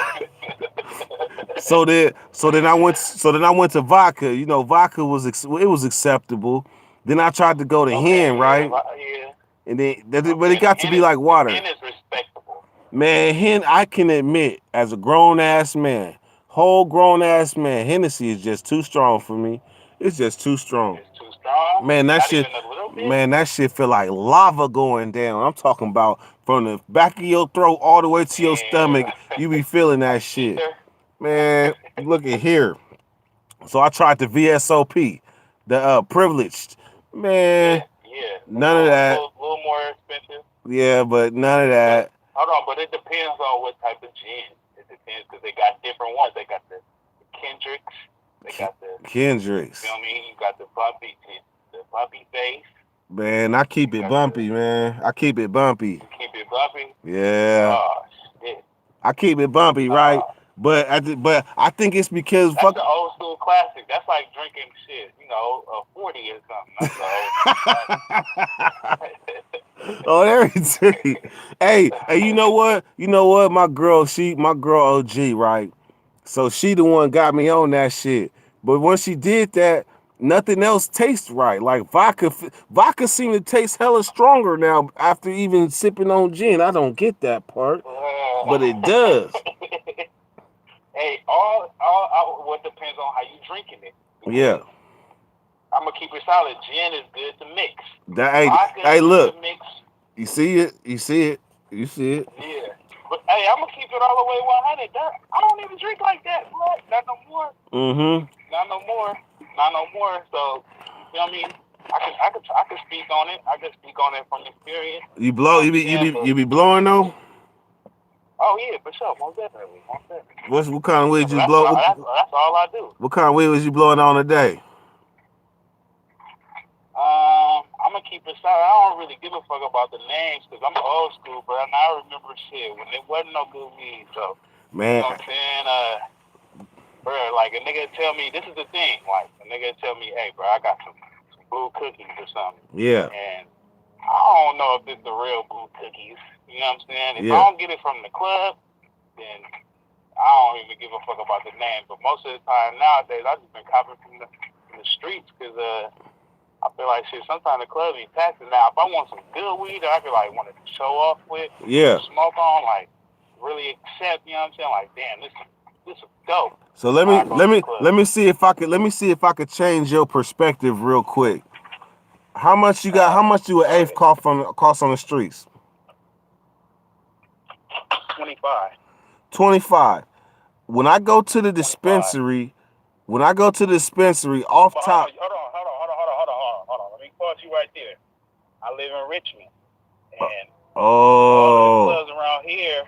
So then I went to vodka. You know, vodka was it was acceptable. Then I tried to go to hen, right? Yeah. And but it got to be like water. Hen is respectable. Man, hen, I can admit, as a grown ass man, whole grown ass man, Hennessy is just too strong for me. It's just too strong. It's too strong. Man, that Not shit, even a little bit. man, that shit feel like lava going down. I'm talking about from the back of your throat all the way to your stomach. You be feeling that shit. Man, look at here. So I tried the VSOP, the privileged. Man, Yeah. none of that. A little more expensive. Yeah, but none of that. Hold on, but it depends on what type of gin. It depends because they got different ones. They got the Kendricks. They got the Kendricks. You know what I mean? You got the bumpy face. Man, I keep it bumpy, man. I keep it bumpy. You keep it bumpy. Yeah. Oh shit. I keep it bumpy, right? But I think it's because that's the old school classic. That's like drinking shit, you know, a 40 or something. That's oh, everything. Hey, you know what? You know what? My girl OG, right? So she the one got me on that shit. But when she did that, nothing else tastes right. Like vodka seemed to taste hella stronger now after even sipping on gin. I don't get that part, but it does. Hey, all what depends on how you drinking it. Yeah. I'm gonna keep it solid. Gin is good to mix. Hey, look. Mix. You see it. Yeah. But hey, I'm gonna keep it all the way 100. I don't even drink like that, blood. Not no more. Not no more. So, you know what I mean? I can speak on it. I can speak on it from experience. You be blowing though? Oh yeah, for sure, most definitely. What kind of weed you blow? That's all I do. What kind of weed was you blowing on today? I'm gonna keep it solid. I don't really give a fuck about the names because I'm old school, but I remember shit when there wasn't no good weed. So, man, you know what I'm saying? Bro, like a nigga tell me, this is the thing. Like a nigga tell me, hey, bro, I got some blue cookies or something. Yeah. And I don't know if it's the real blue cookies. You know what I'm saying? If I don't get it from the club, then I don't even give a fuck about the name. But most of the time nowadays, I just been copying from the streets because I feel like shit. Sometimes the club be taxing. Now, if I want some good weed, I could like want to show off with, smoke on, like really accept. You know what I'm saying? Like, damn, this is dope. So let me see if I could change your perspective real quick. How much you got? How much do an eighth cost on the streets? 25. 25. When I go to the dispensary, off top. Hold on. Let me pause you right there. I live in Richmond, and all the clubs around here,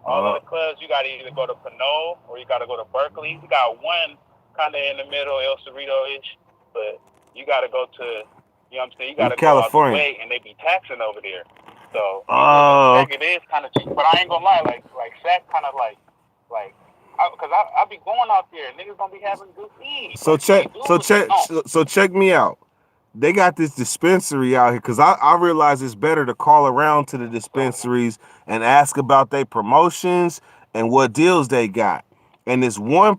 all of the clubs, you got to either go to Pinole or you got to go to Berkeley. We got one kind of in the middle, El Cerrito-ish, but you got to go to, you know what I'm saying? You got to go out the way, and they be taxing over there. So it is kind of cheap, but I ain't gonna lie, like Sac kind of like, because I be going out there, and niggas gonna be having good weed. So check me out. They got this dispensary out here because I realize it's better to call around to the dispensaries and ask about their promotions and what deals they got. And this one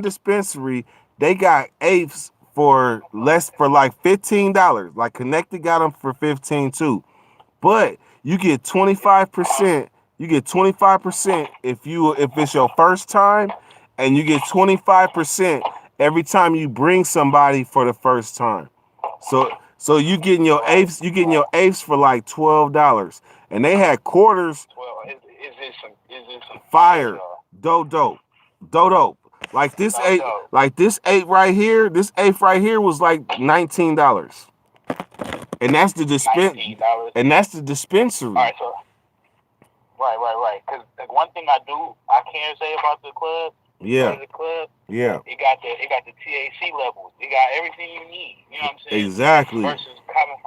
dispensary, they got eighths for like $15. Like Connected got them for $15 too. But you get 25%. You get 25% if it's your first time, and you get 25% every time you bring somebody for the first time. So you getting your eighths for like $12, and they had quarters. Well, is this some fire? Dope. Like this eighth right here was like $19, and that's the dispensary. All right, so right. Because one thing I can say about the club. Yeah. The club. Yeah. It got the THC levels. It got everything you need. You know what I'm saying? Exactly. Versus coming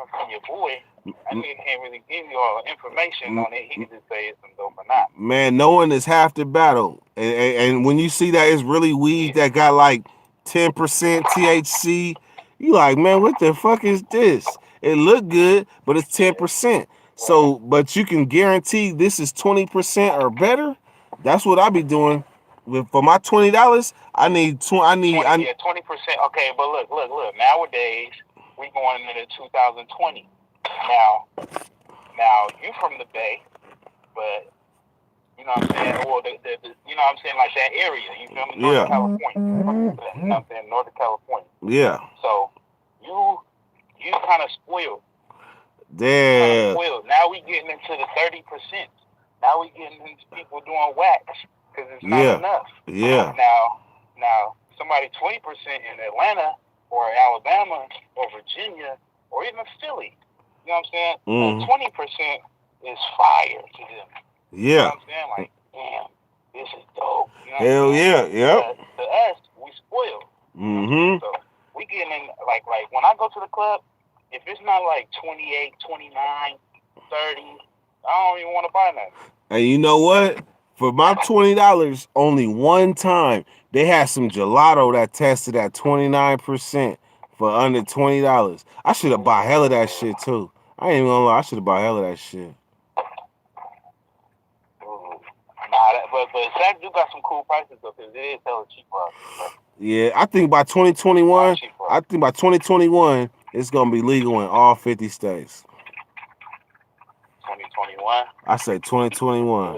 from your boy, I nigga can't really give you all the information on it. He can just say it's some dope or not. Man, knowing is half the battle. And when you see that it's really weed that got like 10% THC, you like, man, what the fuck is this? It look good, but it's 10%. So, but you can guarantee this is 20% or better. That's what I be doing. for my $20, I need 20. I 20%. Okay, but look. Nowadays, we going into 2020. Now you from the Bay, but you know what I'm saying? Well, you know what I'm saying, like that area. You feel me? Northern California. You know what I'm saying? Northern California. Yeah. So you kind of spoiled. Damn. Now we getting into the 30%. Now we getting into people doing wax because it's not enough. Yeah. Now somebody 20% in Atlanta or Alabama or Virginia or even Philly. You know what I'm saying? Mm. 20% is fire to them. Yeah. You know what I'm saying? Like, damn, this is dope. You know Hell yeah. Yep. To us, we spoiled. Mm-hmm. So we getting in, like when I go to the club, if it's not like 28, 29, 30, I don't even want to buy nothing. And you know what? For my $20, only one time they had some gelato that tested at 29% for under $20. I should have bought hell of that shit too. I ain't even gonna lie, I should have bought hell of that shit. But Zach do got some cool prices though, because it is hella cheap for us. Yeah, I think by 2021, it's gonna be legal in all 50 states. 2021. I say 2021.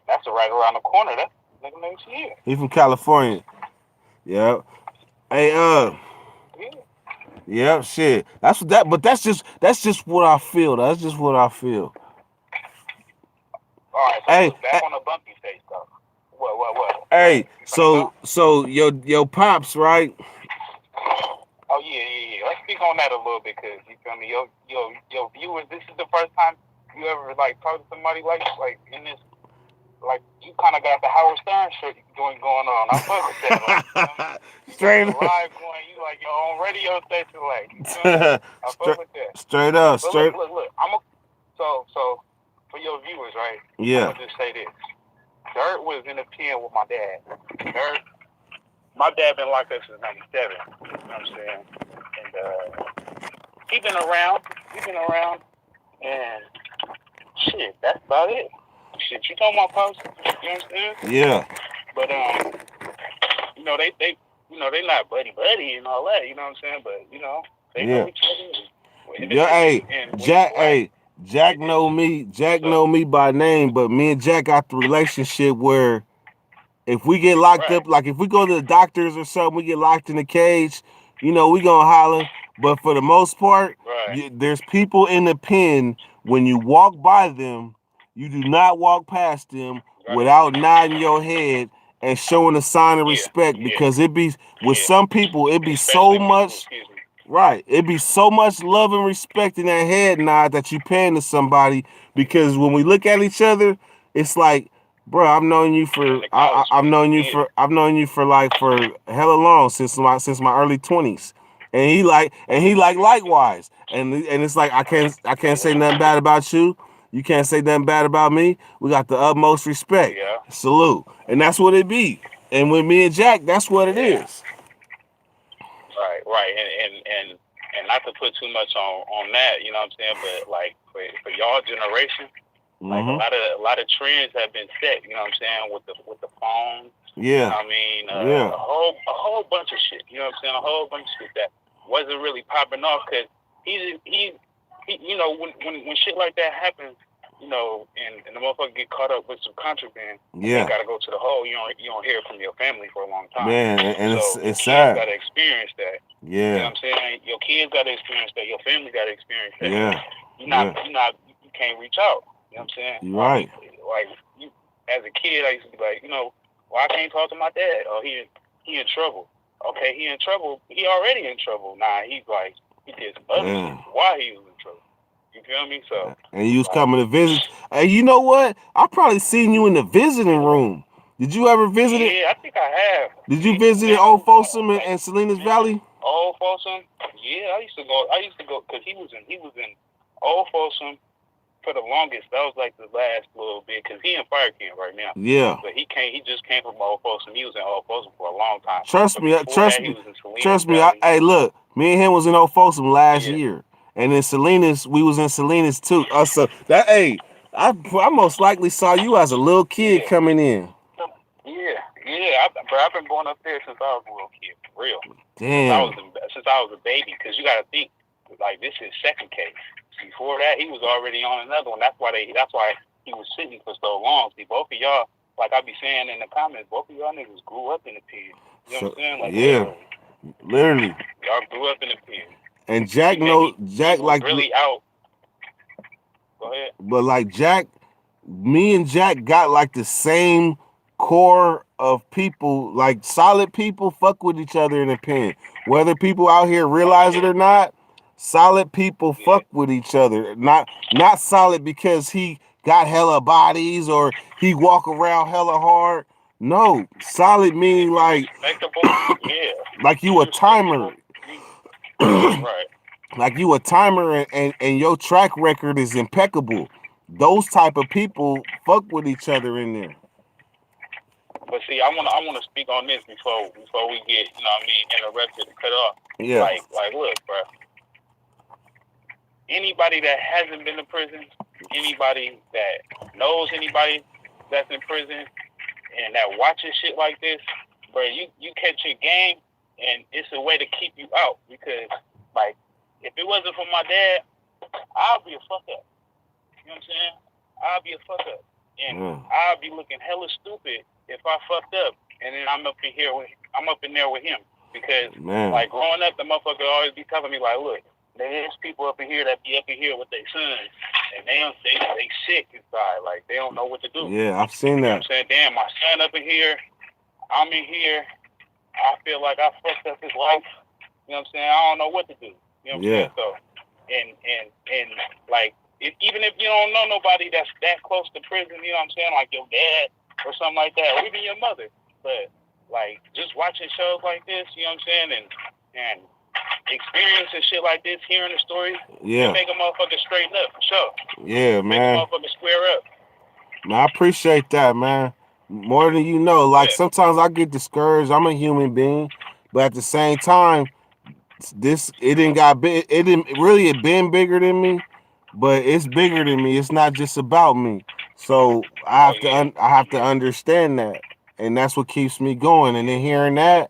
That's right around the corner. That's next year. He from California. Yep. Hey, yeah, shit. That's what that. But that's just what I feel. That's just what I feel. All right. So hey, back on the bumpy face stuff. What? Hey, so your pops, right? Oh yeah. Let's speak on that a little bit, cause you feel me. Your viewers. This is the first time you ever like talk to somebody like in this. Like you kind of got the Howard Stern shit going on. I fuck with that. Like, straight up. Live going, you like your own radio station, like. You know, I fuck with that. Straight up, but straight. Look. So for your viewers, right? Yeah. I'm gonna just say this. Dirt was in the pen with my dad. My dad been locked up since '97. You know what I'm saying? And he been around, and shit, that's about it. Shit, you know my pops, you know what I'm saying? Yeah. But you know they not buddy and all that, you know what I'm saying? But you know they know each other. Yeah, hey, Jack know me. Jack know me by name, but me and Jack got the relationship where if we get locked up, like if we go to the doctors or something, we get locked in a cage, you know, we gonna holler. But for the most part, there's people in the pen. When you walk by them, you do not walk past them without nodding your head and showing a sign of respect, because it be with some people, it be so much. Right. It'd be so much love and respect in that head nod that you paying to somebody, because when we look at each other, it's like, bro, I've known you for hella long, since my early 20s. And he like likewise. And it's like I can't say nothing bad about you. You can't say nothing bad about me. We got the utmost respect. Yeah. Salute. And that's what it be. And with me and Jack, that's what it is. Right, and not to put too much on that, you know what I'm saying? But like for y'all generation, like a lot of trends have been set, you know what I'm saying, with the phone. Yeah. You know what I mean, a whole bunch of shit, you know what I'm saying? A whole bunch of shit that wasn't really popping off, because he you know, when shit like that happens, you know, and the motherfucker get caught up with some contraband, you gotta go to the hole. You don't hear from your family for a long time. Man, and so it's sad. You gotta experience that. Yeah. You know what I'm saying? Your kids gotta experience that. Your family gotta experience that. Yeah. You can't reach out. You know what I'm saying? You're right. Like you, as a kid, I used to be like, you know, well, I can't talk to my dad. Oh, he in trouble. Okay, he in trouble. He already in trouble. Nah, he's like, he did some other shit. Why he was in trouble? You feel me? So. And you was coming to visit. Hey, you know what? I probably seen you in the visiting room. Did you ever visit it? Yeah, I think I have. Did you visit it, Old Folsom and Salinas Valley? Old Folsom? Yeah, I used to go because he was in Old Folsom for the longest. That was like the last little bit, because he in fire camp right now. Yeah. But he just came from Old Folsom. He was in Old Folsom for a long time. Trust me. Hey, look, me and him was in Old Folsom last year. And in Salinas, we was in Salinas too. So that, hey, I most likely saw you as a little kid coming in. Yeah. Yeah, I've been going up there since I was a little kid, for real. Damn. Since I was a baby, because you got to think, like, this is second case. Before that, he was already on another one. That's why he was sitting for so long. See, both of y'all, like I be saying in the comments, both of y'all niggas grew up in the pen. You know what I'm saying? Like, yeah, literally. Y'all grew up in the pen. And Jack Jack like really out. Go ahead. But like Jack, me and Jack got like the same core of people, like solid people fuck with each other in the pen. Whether people out here realize it or not, solid people fuck with each other. Not solid because he got hella bodies or he walk around hella hard. No, solid meaning like yeah. like you a timer. Right. Like you a timer and your track record is impeccable. Those type of people fuck with each other in there. But see, I wanna speak on this before we get, you know what I mean, interrupted and cut off. Yeah. Like look, bro. Anybody that hasn't been to prison, anybody that knows anybody that's in prison and that watches shit like this, bro, you catch your game and it's a way to keep you out because like if it wasn't for my dad, I'll be a fuck up. You know what I'm saying? I'll be a fuck up. And I'll be looking hella stupid if I fucked up and then I'm up in there with him. Because like growing up, the motherfucker always be telling me like, look, there's people up in here that be up in here with their sons and they sick inside. Like they don't know what to do. Yeah, I've seen that. You know what I'm saying? Damn, my son up in here, I'm in here, I feel like I fucked up his life. You know what I'm saying? I don't know what to do. You know what I'm saying? So, and like, even if you don't know nobody that's that close to prison, you know what I'm saying? Like your dad or something like that, or even your mother. But, like, just watching shows like this, you know what I'm saying? And experiencing shit like this, hearing the stories, it make a motherfucker straighten up, for sure. Yeah, man. Make a motherfucker square up. Man, I appreciate that, man. More than you know. Like, sometimes I get discouraged. I'm a human being. But at the same time, it been bigger than me, but it's bigger than me. It's not just about me. So I have to understand that, and that's what keeps me going. And then hearing that,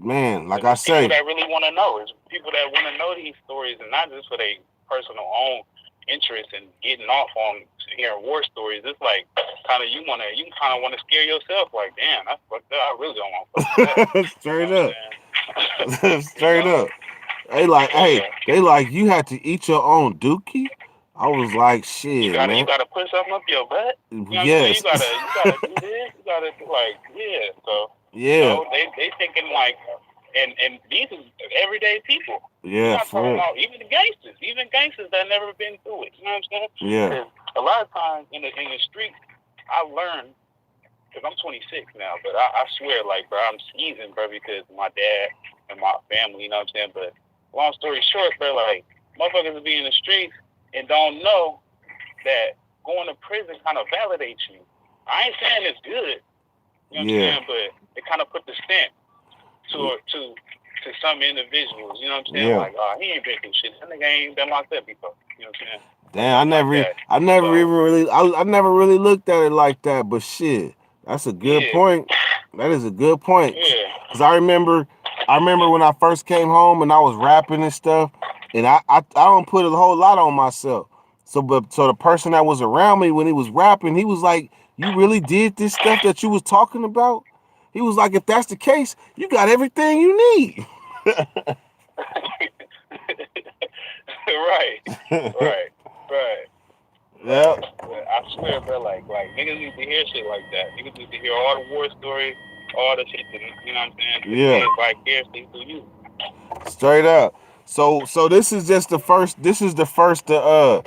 man, like I say, people that really want to know is people that want to know these stories, and not just for their personal own interest and getting off on hearing war stories. It's like kind of you kind of want to scare yourself. Like, damn, that's fucked up. I really don't want to fuck that. Straight up. Straight up. They like, you had to eat your own dookie? I was like, shit, man. You gotta put something up your butt. You know yes. What you gotta do this. You gotta like, yeah. So yeah. You know, they thinking like, and these are everyday people. Yeah, for real. Even gangsters that never been through it. You know what I'm saying? Yeah. A lot of times in the streets, I learned. Because I'm 26 now, but I swear, like, bro, I'm seasoned, bro, because of my dad and my family, you know what I'm saying? But long story short, bro, like, motherfuckers will be in the streets and don't know that going to prison kind of validates you. I ain't saying it's good, you know what I'm saying? But it kind of put the stamp to some individuals, you know what I'm saying? Like, he ain't been through shit. That nigga ain't been locked up before, you know what I'm saying? Damn, I never really looked at it like that, but shit. That's a good point. That is a good point. Yeah. Cause I remember when I first came home and I was rapping and stuff, and I don't put a whole lot on myself. So the person that was around me when he was rapping, he was like, "You really did this stuff that you was talking about?" He was like, "If that's the case, you got everything you need." Right. Yeah. I swear, bro, like niggas need to hear shit like that. Niggas need to hear all the war stories, all the shit that, you know what I'm saying? Yeah. Vicariously through you. Straight up. So this is just the first. This is the first of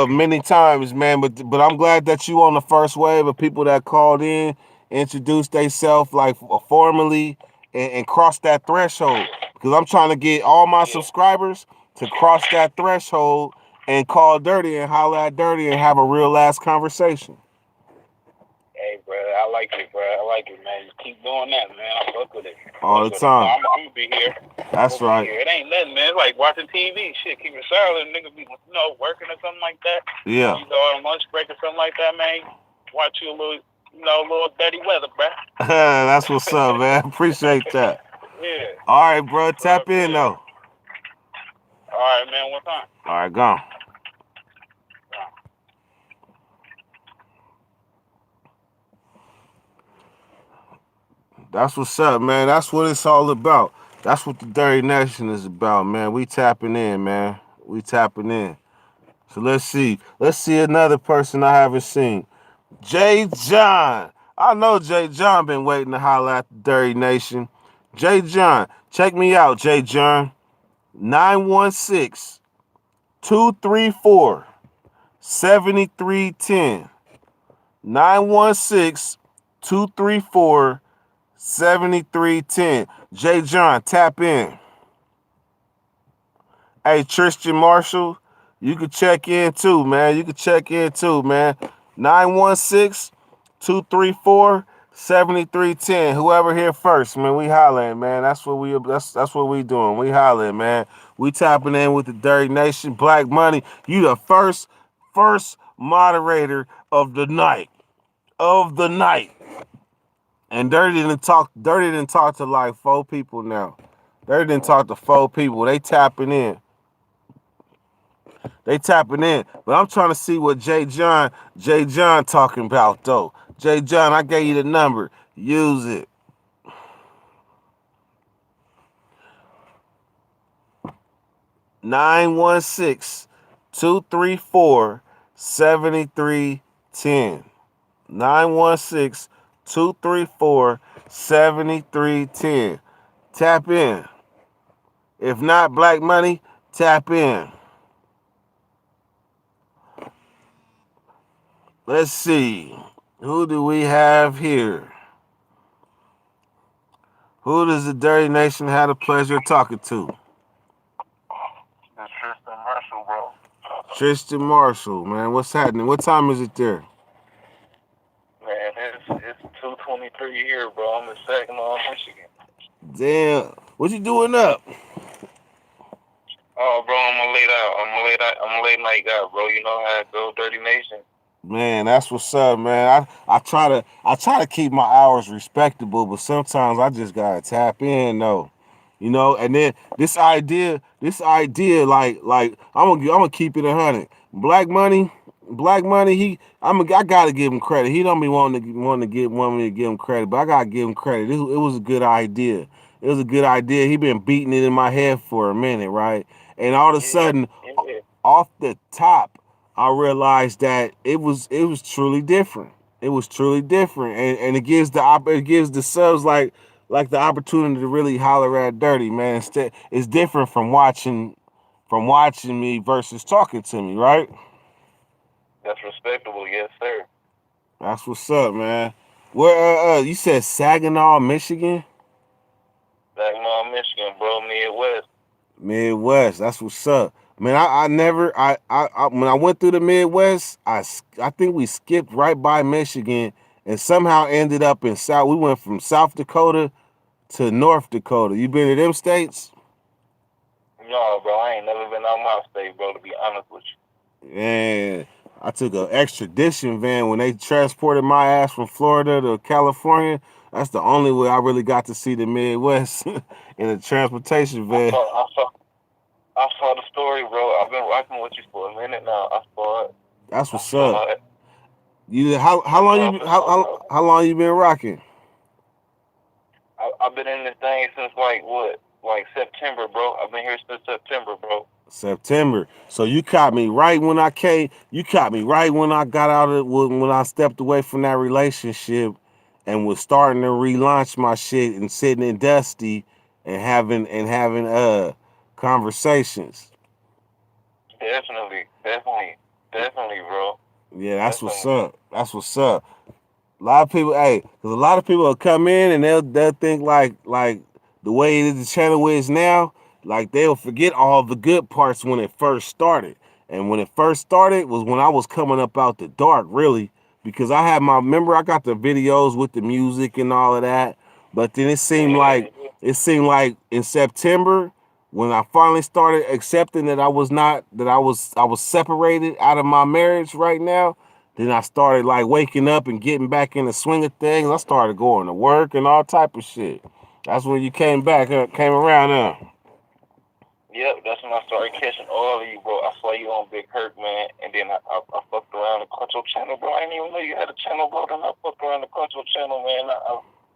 many times, man. But I'm glad that you on the first wave of people that called in, introduced themselves like formally, and crossed that threshold. Because I'm trying to get all my subscribers to cross that threshold and call Dirty and holler at Dirty and have a real ass conversation. Hey, bro, I like it, bro. I like it, man. Just keep doing that, man. I fuck with it. All the time. I'm gonna be here. That's right. It ain't nothing, man. It's like watching TV. Shit, keep it silent. Niggas be, you know, working or something like that. Yeah. You go on lunch break or something like that, man. Watch you a little little dirty weather, bruh. That's what's up, man. Appreciate that. Yeah. All right, bro. Tap in though. All right, man. What time? All right, gone. That's what's up, man. That's what it's all about. That's what the Dirty Nation is about, man. We tapping in, man. We tapping in. So let's see. Let's see another person I haven't seen. Jay John. I know Jay John been waiting to holler at the Dirty Nation. Jay John, check me out, Jay John. 916-234-7310. 916-234-7310. Jay John, tap in. Hey, Tristan Marshall, you can check in too, man. 916-234-7310. Whoever here first, man, we hollering, man. That's what we doing. We hollering, man. We tapping in with the Dirty Nation. Black Money, you the first moderator of the night. And Dirty didn't talk to like 4 people now. Dirty didn't talk to 4 people. They tapping in. But I'm trying to see what Jay John talking about though. Jay John, I gave you the number. Use it. (916-234-7310). 916-234-7310. Tap in. If not Black Money, tap in. Let's see. Who do we have here? Who does the Dirty Nation have the pleasure of talking to? That's Tristan Marshall, bro. Tristan Marshall, man. What's happening? What time is it there? Man, it's 2:23 here, bro. I'm in Saginaw, Michigan. Damn. What you doing up? Oh, bro, I'm a late night guy, bro. You know how it go, Dirty Nation. Man, that's what's up, man. I try to keep my hours respectable, but sometimes I just gotta tap in though. You know, and then this idea, like I'm gonna keep it 100. Black Money, I gotta give him credit. He don't be wanting me to give him credit, but I gotta give him credit. It was a good idea. He been beating it in my head for a minute, right? And all of a sudden, off the top, I realized that it was truly different. And it gives the subs like the opportunity to really holler at Dirty, man. Instead, it's different from watching me versus talking to me, right? That's respectable, yes, sir. That's what's up, man. Where you said Saginaw, Michigan? Saginaw, Michigan, bro, Midwest. That's what's up. Man, I when I went through the Midwest, I think we skipped right by Michigan and somehow ended up in South. We went from South Dakota to North Dakota. You been to them states? No, bro, I ain't never been out my state, bro, to be honest with you. Man, I took an extradition van when they transported my ass from Florida to California. That's the only way I really got to see the Midwest in a transportation van. I saw the story, bro. I've been rocking with you for a minute now. I saw it. That's what's up. How long you been rocking? I've been in this thing since like September, bro. I've been here since September, bro. September. So you caught me right when I came. You caught me right when I got out of when I stepped away from that relationship and was starting to relaunch my shit and sitting in Dusty and having conversations. Definitely, bro. Yeah, that's what's up. A lot of people, because a lot of people will come in and they'll think like the way the channel is now, like they'll forget all the good parts when it first started. And when it first started was when I was coming up out the dark, really, because I got the videos with the music and all of that. But then it seemed like in September, when I finally started accepting that I was separated out of my marriage right now, Then I started like waking up and getting back in the swing of things. I started going to work and all type of shit. That's when you came back, came around, Yep, that's when I started catching all of you, bro. I saw you on Big Hurt, man, and then I fucked around and caught your channel, bro. I didn't even know you had a channel, bro. Then I fucked around and caught your channel, man.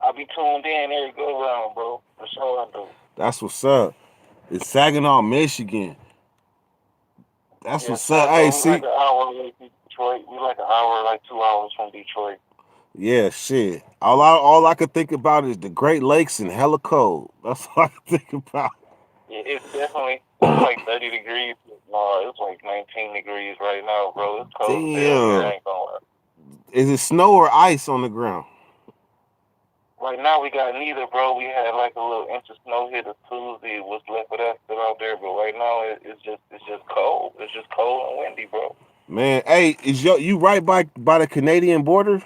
I be tuned in every go around, bro. That's all I do. That's what's up. It's Saginaw, Michigan. That's Yes, what's sir, up. bro. Hey, We see, like an hour away from Detroit. We like an hour, like 2 hours from Detroit. yeah, shit. All I could think about is the Great Lakes and hella cold. That's all I could think about. Yeah, it's like 30 degrees. No, it's like 19 degrees right now, bro. It's cold as hell here. I Damn. ain't gonna lie. Is it snow or ice on the ground? Right now we got neither, bro. We had like a little inch of snow here this Tuesday. What's left of that still out there, but right now it's just cold. It's just cold and windy, bro. Man, hey, you right by the Canadian border?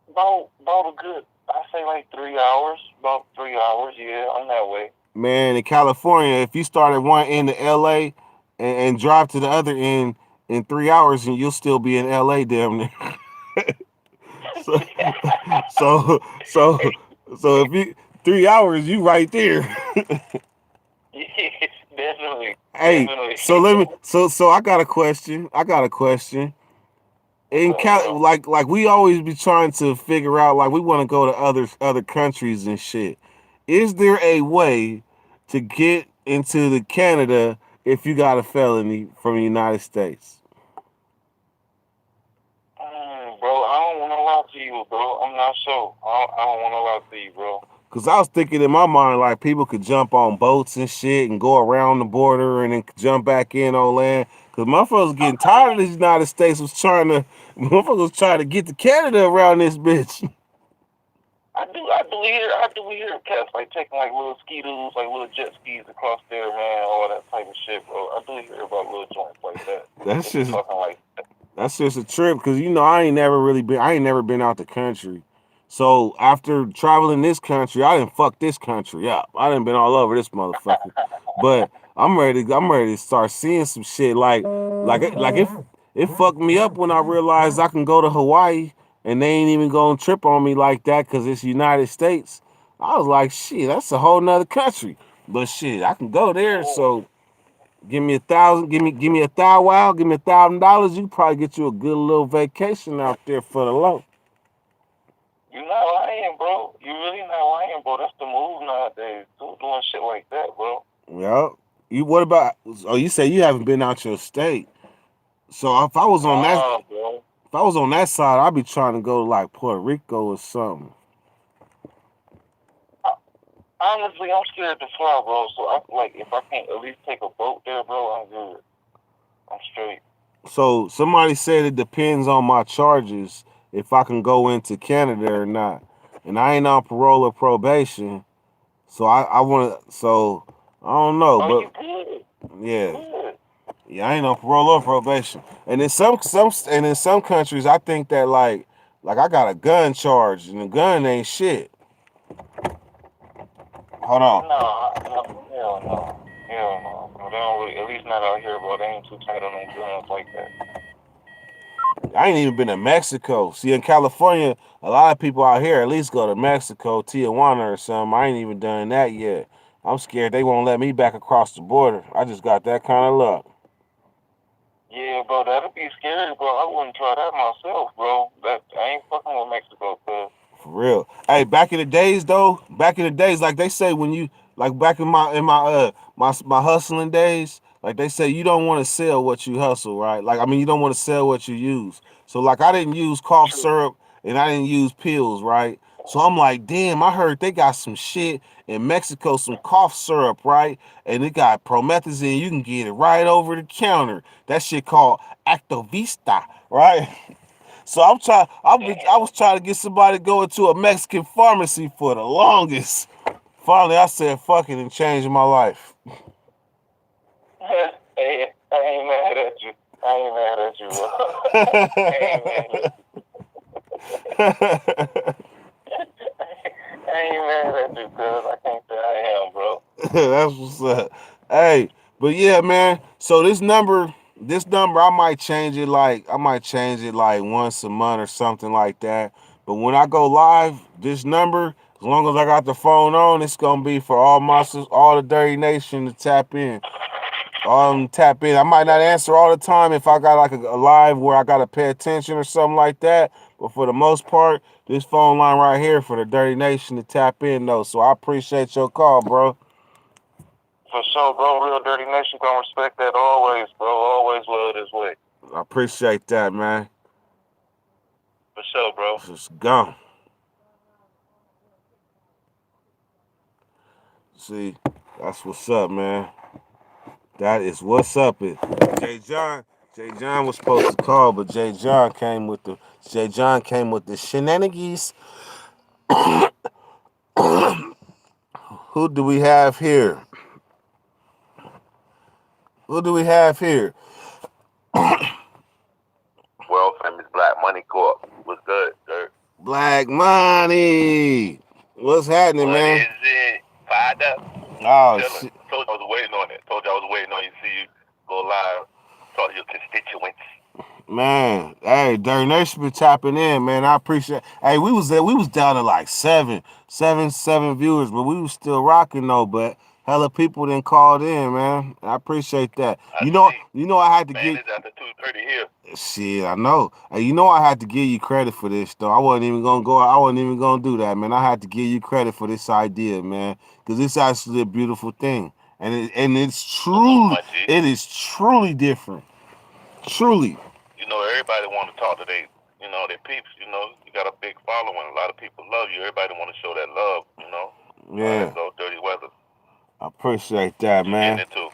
About a good, I say like 3 hours. About 3 hours, yeah. I'm that way. Man, in California, if you start at one end of LA and drive to the other end in 3 hours, and you'll still be in LA, damn near. so, so, so, so if you 3 hours, you right there. Yes, definitely. Hey, Definitely. so let me. So I got a question. In Cal, like we always be trying to figure out, like we want to go to other countries and shit. Is there a way to get into the Canada if you got a felony from the United States? Bro, I don't want to lie to you, bro. I'm not sure. I don't want to lie to you, bro. Cause I was thinking in my mind, like people could jump on boats and shit and go around the border and then jump back in on land. Cause motherfuckers getting tired of the United States motherfuckers was trying to get to Canada around this bitch. I do hear cats like taking like little ski-doos, like little jet skis across there, man, all that type of shit, bro. I do hear about little joints like that. That's They be just talking like that. that's just a trip. Cause I ain't never been out the country. So after traveling this country, I didn't fuck this country up. I done been all over this motherfucker. But I'm ready to start seeing some shit it fucked me up when I realized I can go to Hawaii and they ain't even gonna trip on me like that because it's United States. I was like, shit, that's a whole nother country. But shit, I can go there. So give me 1,000, give me a thou wow, give me $1,000. You can probably get you a good little vacation out there for the low. You not lying, bro. You really not lying, bro. That's the move nowadays. Doing shit like that, bro. Yeah. What about? Oh, you say you haven't been out your state. So if I was on Bro. if I was on that side, I'd be trying to go to like Puerto Rico or something. Honestly, I'm scared to fly, bro. So I feel like if I can't at least take a boat there, bro, I'm good. I'm straight. So somebody said it depends on my charges if I can go into Canada or not, and I ain't on parole or probation. So I want to. So I don't know, Oh, but you good? yeah. Good. Yeah, I ain't on parole or probation. And in some countries, I think that like I got a gun charge and the gun ain't shit. Hold on. No, hell no. Hell no. Bro, they don't really, at least not out here, bro. They ain't too tight on them guns like that. I ain't even been to Mexico. See, in California, a lot of people out here at least go to Mexico, Tijuana or something. I ain't even done that yet. I'm scared they won't let me back across the border. I just got that kind of luck. Yeah, bro, that'd be scary, bro. I wouldn't try that myself, bro. I ain't fucking with Mexico, cuz. For real. Hey, back in the days, like they say when you like back in my hustling days, like they say you don't want to sell what you hustle, right? Like I mean you don't want to sell what you use. So like I didn't use cough syrup and I didn't use pills, right? So I'm like, damn, I heard they got some shit in Mexico, some cough syrup, right? And it got promethazine. You can get it right over the counter. That shit called Actovista, right? So I was trying to get somebody to go into a Mexican pharmacy for the longest. Finally, I said, fuck it and changed my life. Hey, I ain't mad at you. I ain't mad at you, bro. I ain't mad at you. I ain't mad at you, cuz. I can't say I am, bro. That's what's up. Hey, but yeah, man. So this number This number, I might change it like once a month or something like that. But when I go live, this number, as long as I got the phone on, it's gonna be for all the Dirty Nation to tap in. Tap in. I might not answer all the time if I got like a live where I gotta pay attention or something like that. But for the most part, this phone line right here for the Dirty Nation to tap in though. So I appreciate your call, bro. For sure, bro. Real Dirty Nation gonna respect that always, bro. Always love this way. I appreciate that, man. For sure, bro. Just go. See, that's what's up, man. That is what's up. Jay John was supposed to call, but Jay John came with the shenanigans. Who do we have here? World famous Black Money Corp. What's good, Dirk? Black Money. What's happening, What man? is it? Fired up. Oh, Chilling. shit. Told you I was waiting on it. Told you I was waiting on you to see you go live. Talk to your constituents. Man, hey, Dirty Nation been tapping in, man. I appreciate. Hey, we was down to like seven viewers, but we was still rocking though. But hella people then called in, man. I appreciate that. I You know, see. I had to Man, get. it's after 2:30 here. Shit, I know. Hey, you know I had to give you credit for this though. I wasn't even gonna do that, man. I had to give you credit for this idea, man, because it's actually a beautiful thing, and it's truly different, truly. You know, everybody want to talk to their peeps. You know, you got a big following. A lot of people love you. Everybody want to show that love. You know. Yeah. So Dirty Weather. I appreciate that, What man. you getting into?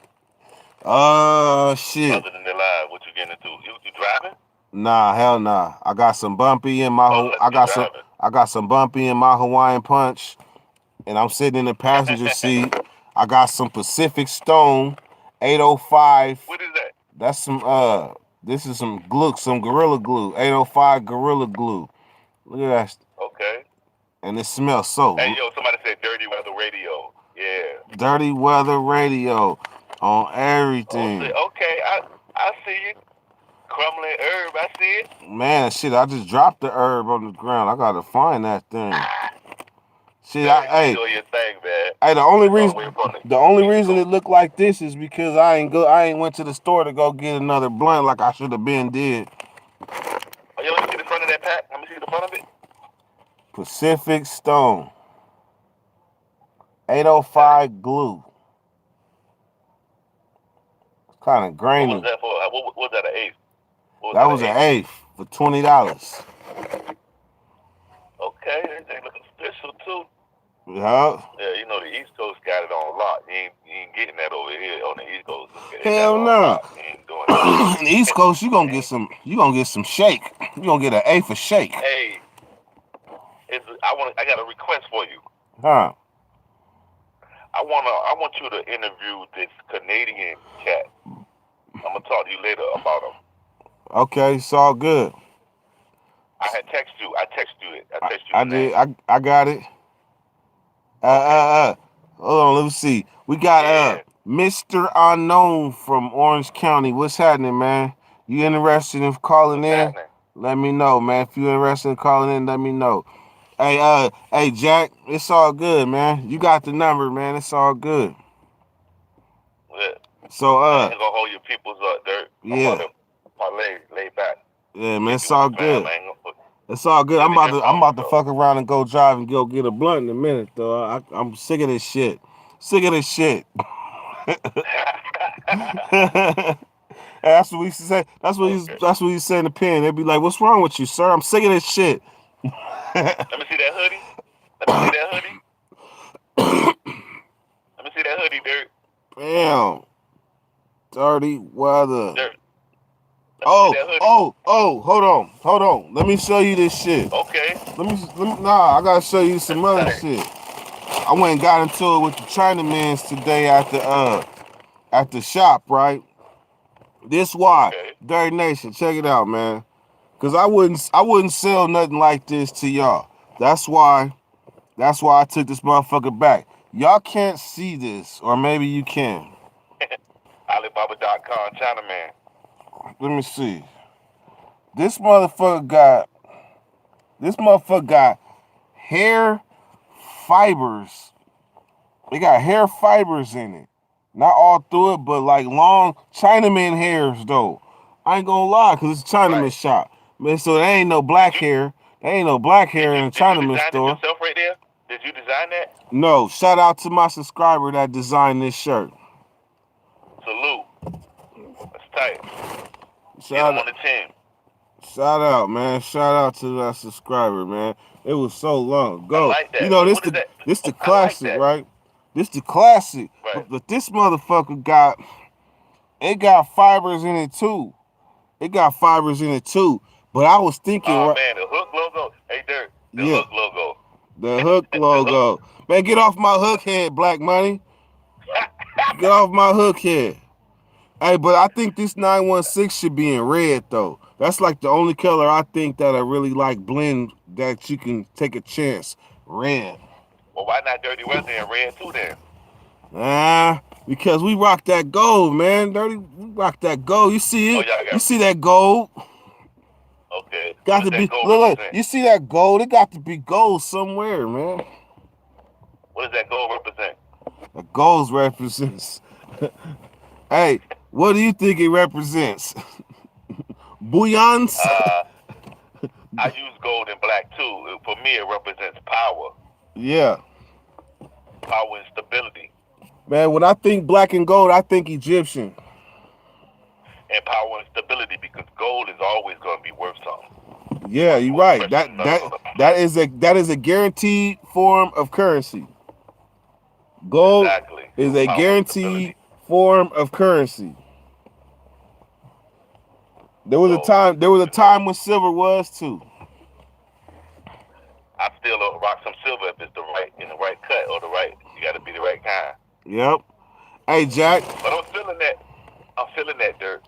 Shit. Other than the live, what you getting into? You driving? Nah, hell nah. I got some bumpy in my. I got some bumpy in my Hawaiian Punch, and I'm sitting in the passenger seat. I got some Pacific Stone, 805. What is that? That's some. This is some glue, some Gorilla Glue, 805 Gorilla Glue. Look at that. Okay. And it smells so. Hey, yo, somebody said Dirty Weather Radio. Yeah. Dirty Weather Radio on everything. Okay, I see you. Crumbling herb, I see it. Man, shit, I just dropped the herb on the ground. I gotta find that thing. Shit, Hey, do your thing, man. Hey, the only reason it looked like this is because I ain't went to the store to go get another blunt like I should have been did. Oh, yo, let me see the front of that pack. Let me see the front of it. Pacific Stone, 805 glue. Kind of grainy. What was that for? What was that, an eighth? That was an eighth for $20. Okay, they looking special too. Yeah. Yeah, you know the East Coast got it on lock. You ain't getting that over here on the East Coast. Hell no. You ain't doing that. In the East Coast, you gonna get some shake. You gonna get an eighth of shake. Hey, I got a request for you. Huh? I want you to interview this Canadian cat. I'm gonna talk to you later about him. Okay, it's all good. I text you it. I did. I got it. Hold on. Let me see. We got Mr. Unknown from Orange County. What's happening, man? You interested in calling in? Let me know, man. If you interested in calling in, let me know. Hey, Jack, it's all good, man. You got the number, man. It's all good. Yeah. So, you gonna hold your peoples up, Dirk. Yeah. Lay back. Yeah, man. It's all good. It's all good. I'm about to fuck around and go drive and go get a blunt in a minute, though. I'm sick of this shit. That's what we used to say. That's what you say in the pen. They'd be like, "What's wrong with you, sir? I'm sick of this shit." Let me see that hoodie. Let me see that hoodie, Dirk. Damn. Dirty Weather. Dirk. Oh, hold on. Let me show you this shit. Okay. I gotta show you some other shit. I went and got into it with the Chinamans today at the shop, right? This why. Okay. Dirty Nation, check it out, man. Cause I wouldn't sell nothing like this to y'all. That's why I took this motherfucker back. Y'all can't see this, or maybe you can. Alibaba.com, Chinaman. Let me see. This motherfucker got hair fibers. It got hair fibers in it. Not all through it, but like long Chinaman hairs though. I ain't gonna lie, cause it's a Chinaman Right. shop. Man, so there ain't no black hair. There ain't no black hair in a Did you Chinaman design store. it yourself right there? Did you design that? No, shout out to my subscriber that designed this shirt. Salute. That's tight. Get Shout him on the team. Shout out, man. Shout out to that subscriber, man. It was so long I ago. like that. You know, What is that? this the I like classic, that. right? This the classic. Right. But this motherfucker got fibers in it too. It got fibers in it too. But I was thinking, Oh right? man, the hook logo. Hey Dirk, the Yeah, hook logo. the hook The logo. Man, get off my hook head, Black Money. Get off my hook head. Hey, but I think this 916 should be in red though. That's like the only color I think that I really like blend that you can take a chance. Red. Well, why not Dirty Weather in red too then? Because we rock that gold, man. Dirty, we rock that gold. You see Oh, it? y'all got You see that gold? okay. Got What to does be. that gold Look, represent? you see that gold? It got to be gold somewhere, man. What does that gold represent? The gold represents. Hey, what do you think it represents? Bouillons? I use gold and black too. For me, it represents power, Yeah. power and stability, Man, when I think black and gold, I think Egyptian. and power and stability because gold is always going to be worth something. Yeah, you're More right. precious metals on the planet. That is a guaranteed form of currency. Gold Exactly. is a Power and guaranteed stability. form of currency. There was a So, time when silver was too. I still rock some silver if it's in the right cut or the right. You got to be the right kind. Yep. Hey, Jack. But I'm feeling that dirt.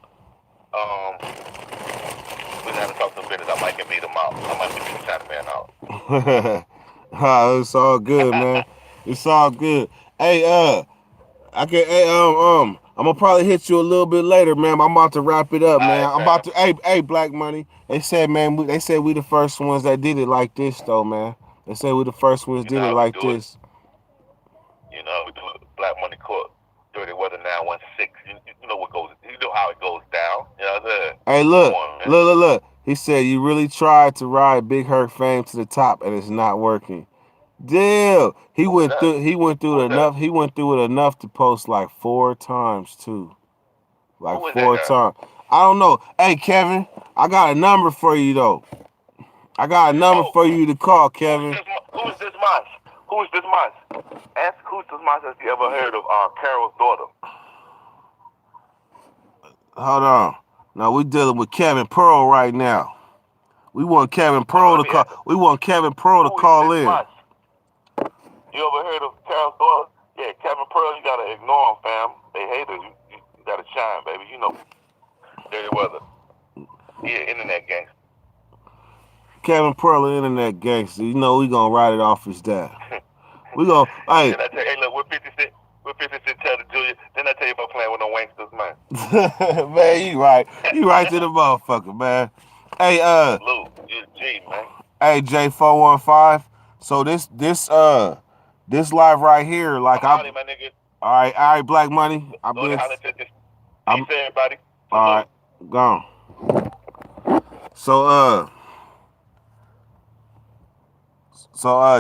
We gotta talk some business. I might can beat him out. I might can beat the China man out. It's all good, man. It's all good. Hey, I'm gonna probably hit you a little bit later, man. I'm about to wrap it up, man. All I'm right, about to. Hey, Black Money. They said, man, they said we the first ones that did it like this, though, man. They said we the first ones You did know it how we like do it. this. You know, we do it. Black Money Court. Dirty Weather 916. You know what goes. You know how it goes down. You know what I'm saying? Hey, look, Come on, man. look. He said you really tried to ride Big Herc fame to the top, and it's not working. Deal. He Who was went that? through. He went Who through was it that? enough. He went through it enough to post like 4 times too. Like Who was 4 that guy? times. I don't know. Hey, Kevin, I got a number for you though. I got a number for you to call, Kevin. Who's this Moss? Who's this Moss? Ask who's this Moss. Has you ever heard of Carol's daughter? Hold on. Now we dealing with Kevin Pearl right now. We want Kevin Pearl to call. We want Kevin Pearl to call in. Moss? You ever heard of Carol's daughter? Yeah, Kevin Pearl. You gotta ignore him, fam. They haters. You gotta shine, baby. You know. Dirty Weather. Yeah, internet gangster. Kevin Pearl, the internet gangster. You know we gonna write it off as that. We gonna. Hey. Then I tell you, hey, look, what 50 Cent tell the Julia? Then I tell you about playing with no wanksters, man. Man, you right. You right to the motherfucker, man. Hey, Lou, you G, man. Hey, J415. So this live right here, like I'm my nigga. All right, Black Money. Go to holler to this. I'm- Peace, everybody. All right, gone. So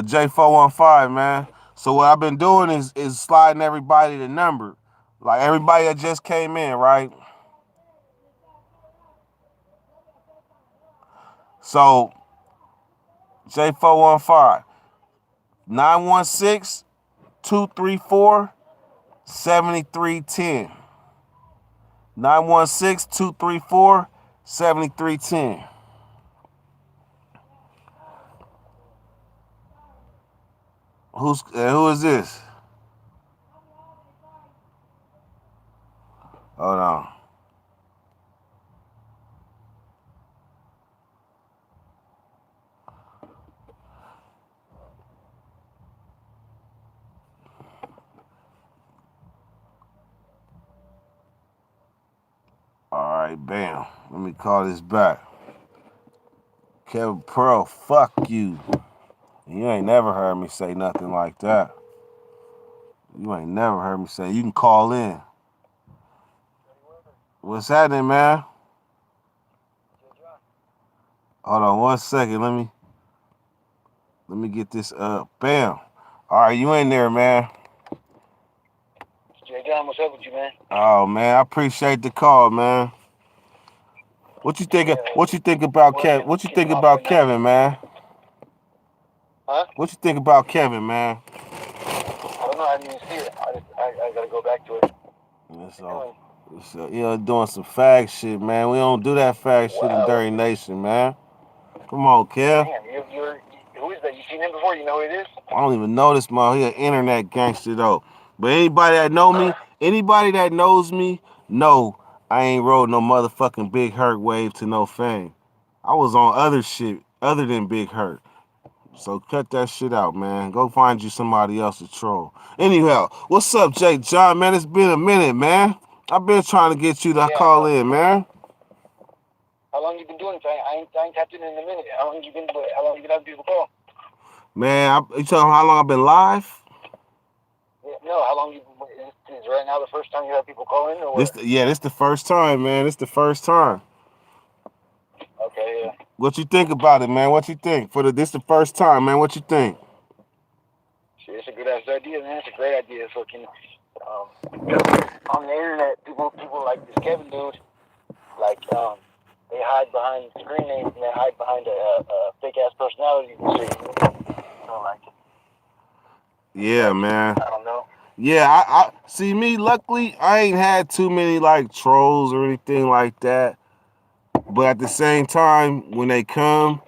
J415, man. So what I've been doing is sliding everybody the number, like everybody that just came in, right? So J415 916 234 7310. 916 234 7310. Who is this? Hold on. All right, right, bam. Let me call this back. Kevin Pearl, fuck you. You ain't never heard me say nothing like that. You ain't never heard me say. You can call in. What's happening, man? Hold on 1 second. Let me get this up. Bam. All right, you in there, man. Jay John, what's up with you, man? Oh man, I appreciate the call, man. What you think? What you think about Kevin? What you think about Kevin, man? Huh? What you think about Kevin, man? I don't know. I didn't even see it. I gotta go back to it. Doing some fag shit, man. We don't do that fag shit in Dirty Nation, man. Come on, Kev. Damn, who is that? You seen him before? You know who it is? I don't even know this man. He an internet gangster though. But anybody that know me, anybody that knows me, know I ain't rode no motherfucking Big Hurt wave to no fame. I was on other shit other than Big Hurt. So cut that shit out, man. Go find you somebody else to troll. Anyhow, what's up, Jake John, man? It's been a minute, man. I've been trying to get you to call in, man. How long you been doing it? I ain't tapped in a minute. How long you been having people call? Man, you telling how long I've been live? Yeah, no, how long is right now the first time you have people call in, or what? This the first time, man. It's the first time. Okay, yeah. What you think about it, man? What you think? This the first time, man. What you think? Shit, it's a good ass idea, man. It's a great idea. Fucking on the internet, people like this Kevin dude, like they hide behind screen names and they hide behind a fake ass personality and shit. So like, yeah, man. I don't know. Yeah, I see me. Luckily, I ain't had too many like trolls or anything like that. But at the same time, when they come,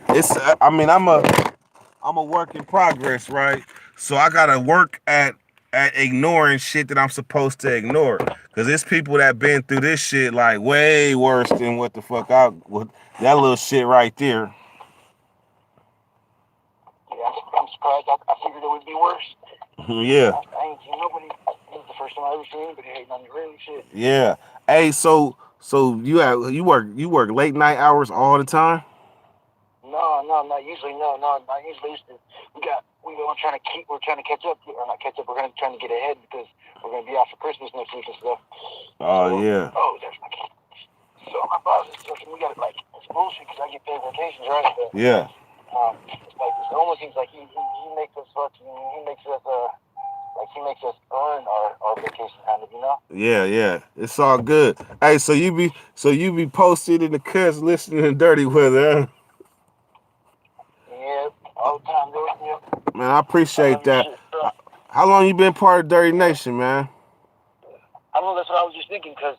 I'm a work in progress, right? So I gotta work at ignoring shit that I'm supposed to ignore. Cause there's people that been through this shit like way worse than what the fuck with that little shit right there. Yeah, I'm surprised. I figured it would be worse. Yeah. I ain't seen nobody. This is the first time I ever seen anybody hating on you, really shit. Yeah. Hey, so you work late night hours all the time? No, not usually. No, not usually. We're trying to catch up, or not catch up. We're trying to get ahead because we're gonna be out for Christmas next week and stuff. Oh, yeah. Oh, there's my kid. So my boss is fucking. We got it's bullshit because I get paid vacations, right? But, Yeah. it almost seems like he makes us earn our vacation kind of, you know? Yeah. It's all good. Hey, so you be posted in the cuts listening to Dirty Weather, huh? Yeah, all the time, dude. Yeah. Man, I appreciate that. How long you been part of Dirty Nation, man? I don't know, that's what I was just thinking, because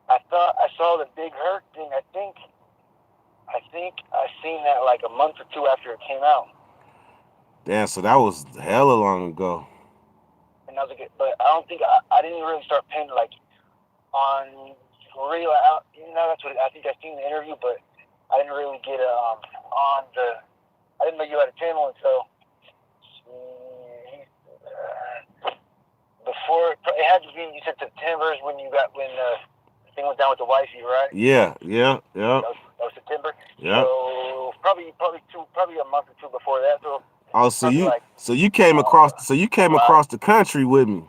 I thought I saw the Big Hurt thing. I think I seen that like a month or two after it came out. Damn, so that was hella long ago. And I was like, but I don't think I didn't really start paying like on real out. You know, that's what I think I seen the interview, but I didn't really get on the. I didn't know you had a channel, and so before it had to be. You said September is when the thing went down with the wifey, right? Yeah. That was September. Yeah. So probably a month or two before that. So. Oh, so you came across the country with me.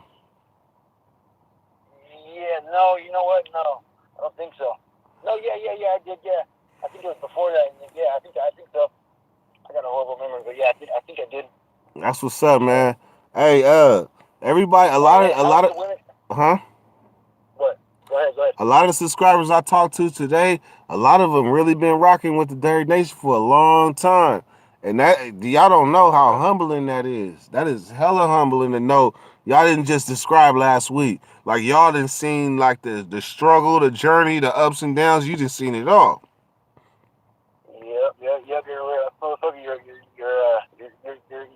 Yeah, no, you know what? No, I don't think so. No, yeah, I did, yeah. I think it was before that. Yeah, I think so. I got a horrible memory, but yeah, I think I did. That's what's up, man. Hey, everybody, a lot of huh? What? Go ahead. A lot of the subscribers I talked to today, a lot of them really been rocking with the Dirty Nation for a long time. And that y'all don't know how humbling that is. That is hella humbling to know y'all didn't just describe last week. Like y'all didn't seen like the struggle, the journey, the ups and downs. You just seen it all. Yep.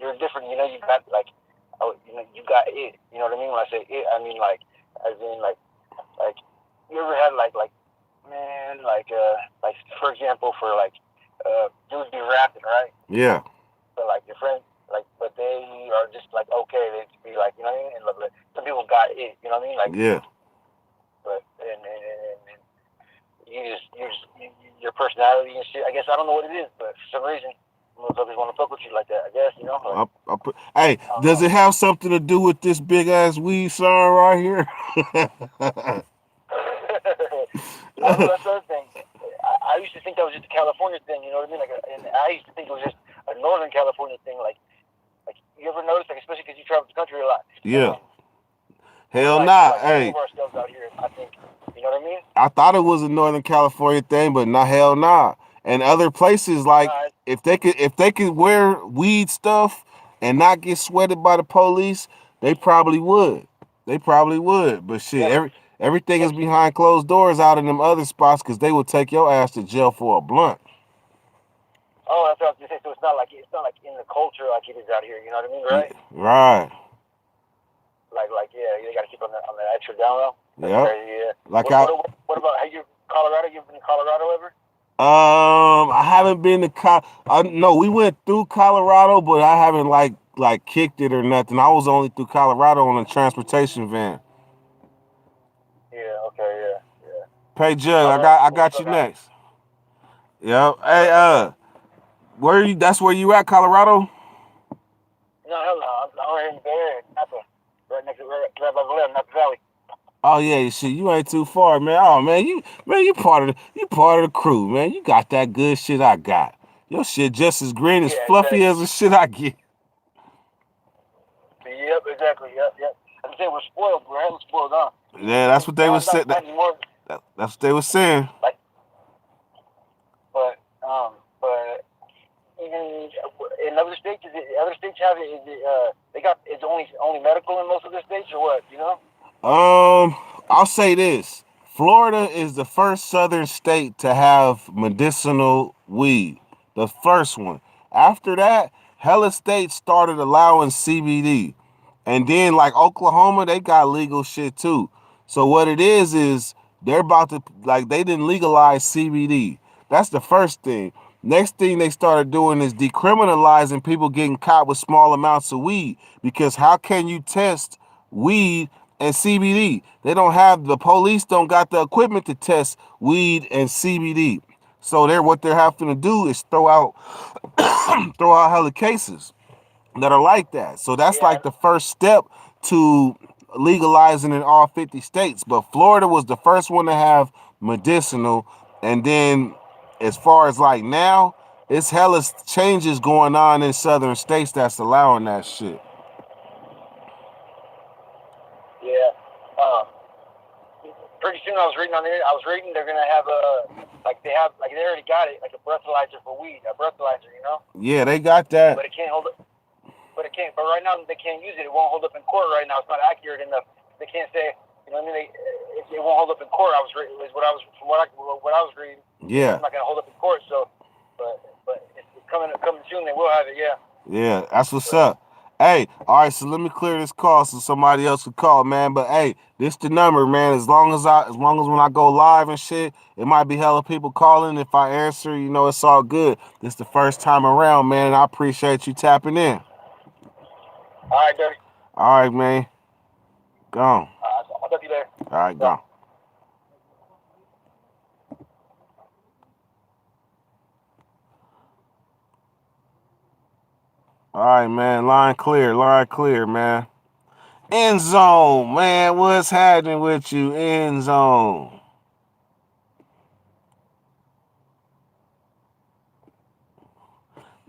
You're different. You know, you got like, you got it. You know what I mean? When I say it, I mean like, as in like you ever had like for example, for like dudes be rapping, right? Yeah. But like your friends, like, but they are just like okay, they just be like, you know what I mean? And like, some people got it, you know what I mean? Like, yeah. But your personality and shit. I guess I don't know what it is, but for some reason, motherfuckers want to fuck with you like that. I guess Like, hey, does it have something to do with this big ass weed sign right here? that's the other thing. I used to think that was just a California thing. You know what I mean? And I used to think it was just a Northern California thing. Like you ever notice, like especially because you travel the country a lot. Yeah. Hell like, nah. Like hey. of our stuff out here, I think. You know what I mean? I thought it was a Northern California thing, but not hell nah. And other places like if they could wear weed stuff and not get sweated by the police, they probably would. They probably would. But shit, everything is behind closed doors out in them other spots because they will take your ass to jail for a blunt. Oh, that's what I was gonna say. So it's not like in the culture like it is out here. You know what I mean, right? Right. Like yeah, you gotta keep on the extra down low. Yeah. Like what about have you Colorado? You ever been to Colorado ever? I haven't been to no, we went through Colorado, but I haven't like kicked it or nothing. I was only through Colorado on a transportation van. Yeah. Okay. Yeah. Hey Jug, I got you next. Yep. Hey, where are you? That's where you at, Colorado? No, hell no. I'm right in the Bay Area, Napa, right next to right by Vallejo, Napa Valley. Oh yeah, shit, you ain't too far, man. Oh man, you part of the crew, man. You got that good shit I got. Your shit just as green as fluffy as the shit I get. Yep, exactly. Yep. I'm saying we're spoiled. We're hella spoiled, huh? Yeah, that's what they was saying. That's what they was saying. Like, but even in other states, other states have it? Is it they got it's only medical in most of the states, or what? You know? I'll say this. Florida is the first southern state to have medicinal weed. The first one. After that, hella states started allowing CBD. And then like Oklahoma, they got legal shit too. So what it is they're about to they didn't legalize CBD. That's the first thing. Next thing they started doing is decriminalizing people getting caught with small amounts of weed. Because how can you test weed and CBD? The police don't got the equipment to test weed and CBD. So what they're having to do is throw out hella cases that are like that. So that's like the first step to legalizing in all 50 states. But Florida was the first one to have medicinal. And then as far as like now, it's hella changes going on in southern states that's allowing that shit. Yeah. Pretty soon I was reading they're gonna have they already got it, like a breathalyzer for weed, a breathalyzer, you know? Yeah, they got that. But it can't hold it. But right now they can't use it. It won't hold up in court right now. It's not accurate enough. They can't say, you know what I mean? It won't hold up in court. What I was reading. Yeah. It's not gonna hold up in court. So, but it's coming soon. They will have it. Yeah. Yeah, that's what's up. Hey, all right, so let me clear this call so somebody else could call, man. But hey, this the number, man. As long as when I go live and shit, it might be hella people calling. If I answer, it's all good. This the first time around, man. I appreciate you tapping in. All right, Dirty. All right, man. Gone. I'll talk to you later. All right, gone. All right, man. Line clear, man. End zone, man. What's happening with you? End zone.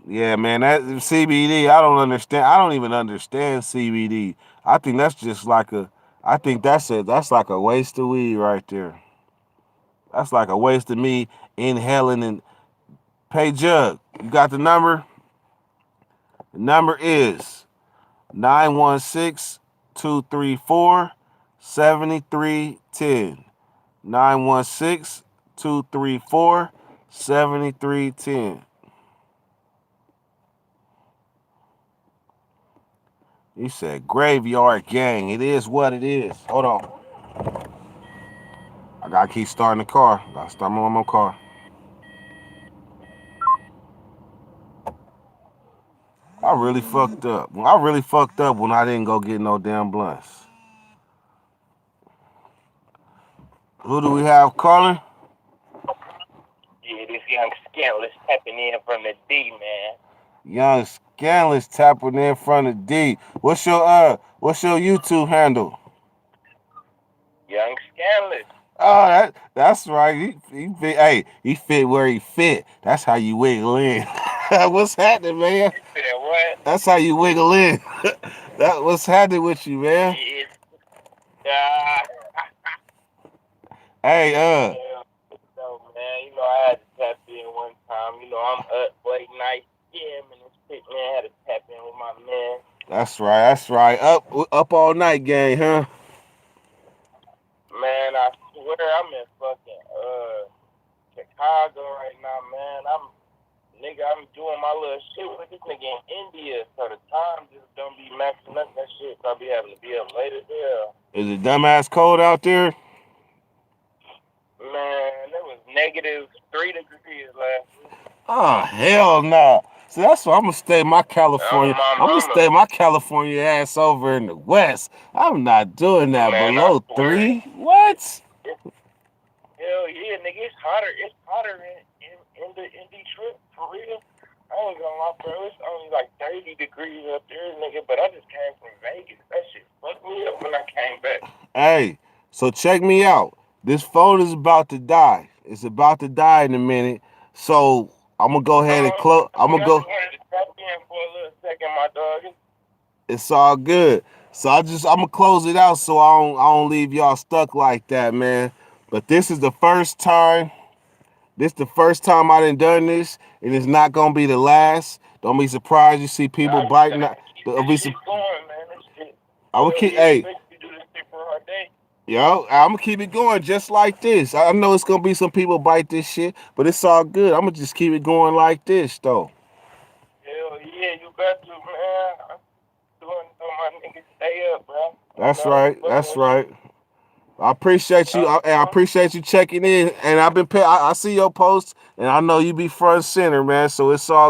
Yeah, man. That CBD, I don't understand. I don't even understand CBD. I think that's just like that's like a waste of weed right there. That's like a waste of me inhaling and pay Jug. You got the number? The number is 916-234-7310. 916-234-7310. He said, graveyard gang. It is what it is. Hold on. I gotta keep starting the car. Gotta start my own car. I really fucked up. I really fucked up when I didn't go get no damn blunts. Who do we have calling? Young Scandalous tapping in from the D, man. Young Scandalous tapping in front of D. What's your YouTube handle? Young Scandalous. Oh, that's right. He fit where he fit. That's how you wiggle in. What's happening, man? You said what? That's how you wiggle in. What's happening with you, man? Hey, So, man, you know, I had to tap in one time. You know, I'm up late night scamming and shit, man. I had to tap in with my man. That's right. Up all night gang, huh? Man, I swear I'm in fucking Chicago right now, man. I'm doing my little shit with this nigga in India, so the time just don't be maxing up that shit. So I'll be having to be up later there. Is it dumbass cold out there? Man, it was -3 degrees last week. Oh hell no! So that's why I'm gonna stay my California. Oh, I'm gonna stay my California ass over in the West. I'm not doing that Man, below I swear. 3. What? Hell yeah, nigga, it's hotter. It's hotter in Detroit for real. I ain't gonna lie, bro. It's only like 30 degrees up there, nigga. But I just came from Vegas. That shit fucked me up when I came back. Hey, so check me out. This phone is about to die. It's about to die in a minute. So I'm gonna go ahead and close. I'm gonna go. I wanted to tap in for a little second, my dog. It's all good. So I'm gonna close it out so I don't leave y'all stuck like that, man. But this is the first time. This the first time I done this, and it's not gonna be the last. Don't be surprised you see people biting. Don't be Keep going, man. This shit. I will keep. You Hey, do this shit for a day. yo, I'm gonna keep it going just like this. I know it's gonna be some people bite this shit, but it's all good. I'm gonna just keep it going like this, though. Hell yeah, you got to, man. I'm doing so my niggas stay up, bro. That's right. That's right. I appreciate you. I appreciate you checking in. And I see your posts, and I know you be front and center, man. So it's all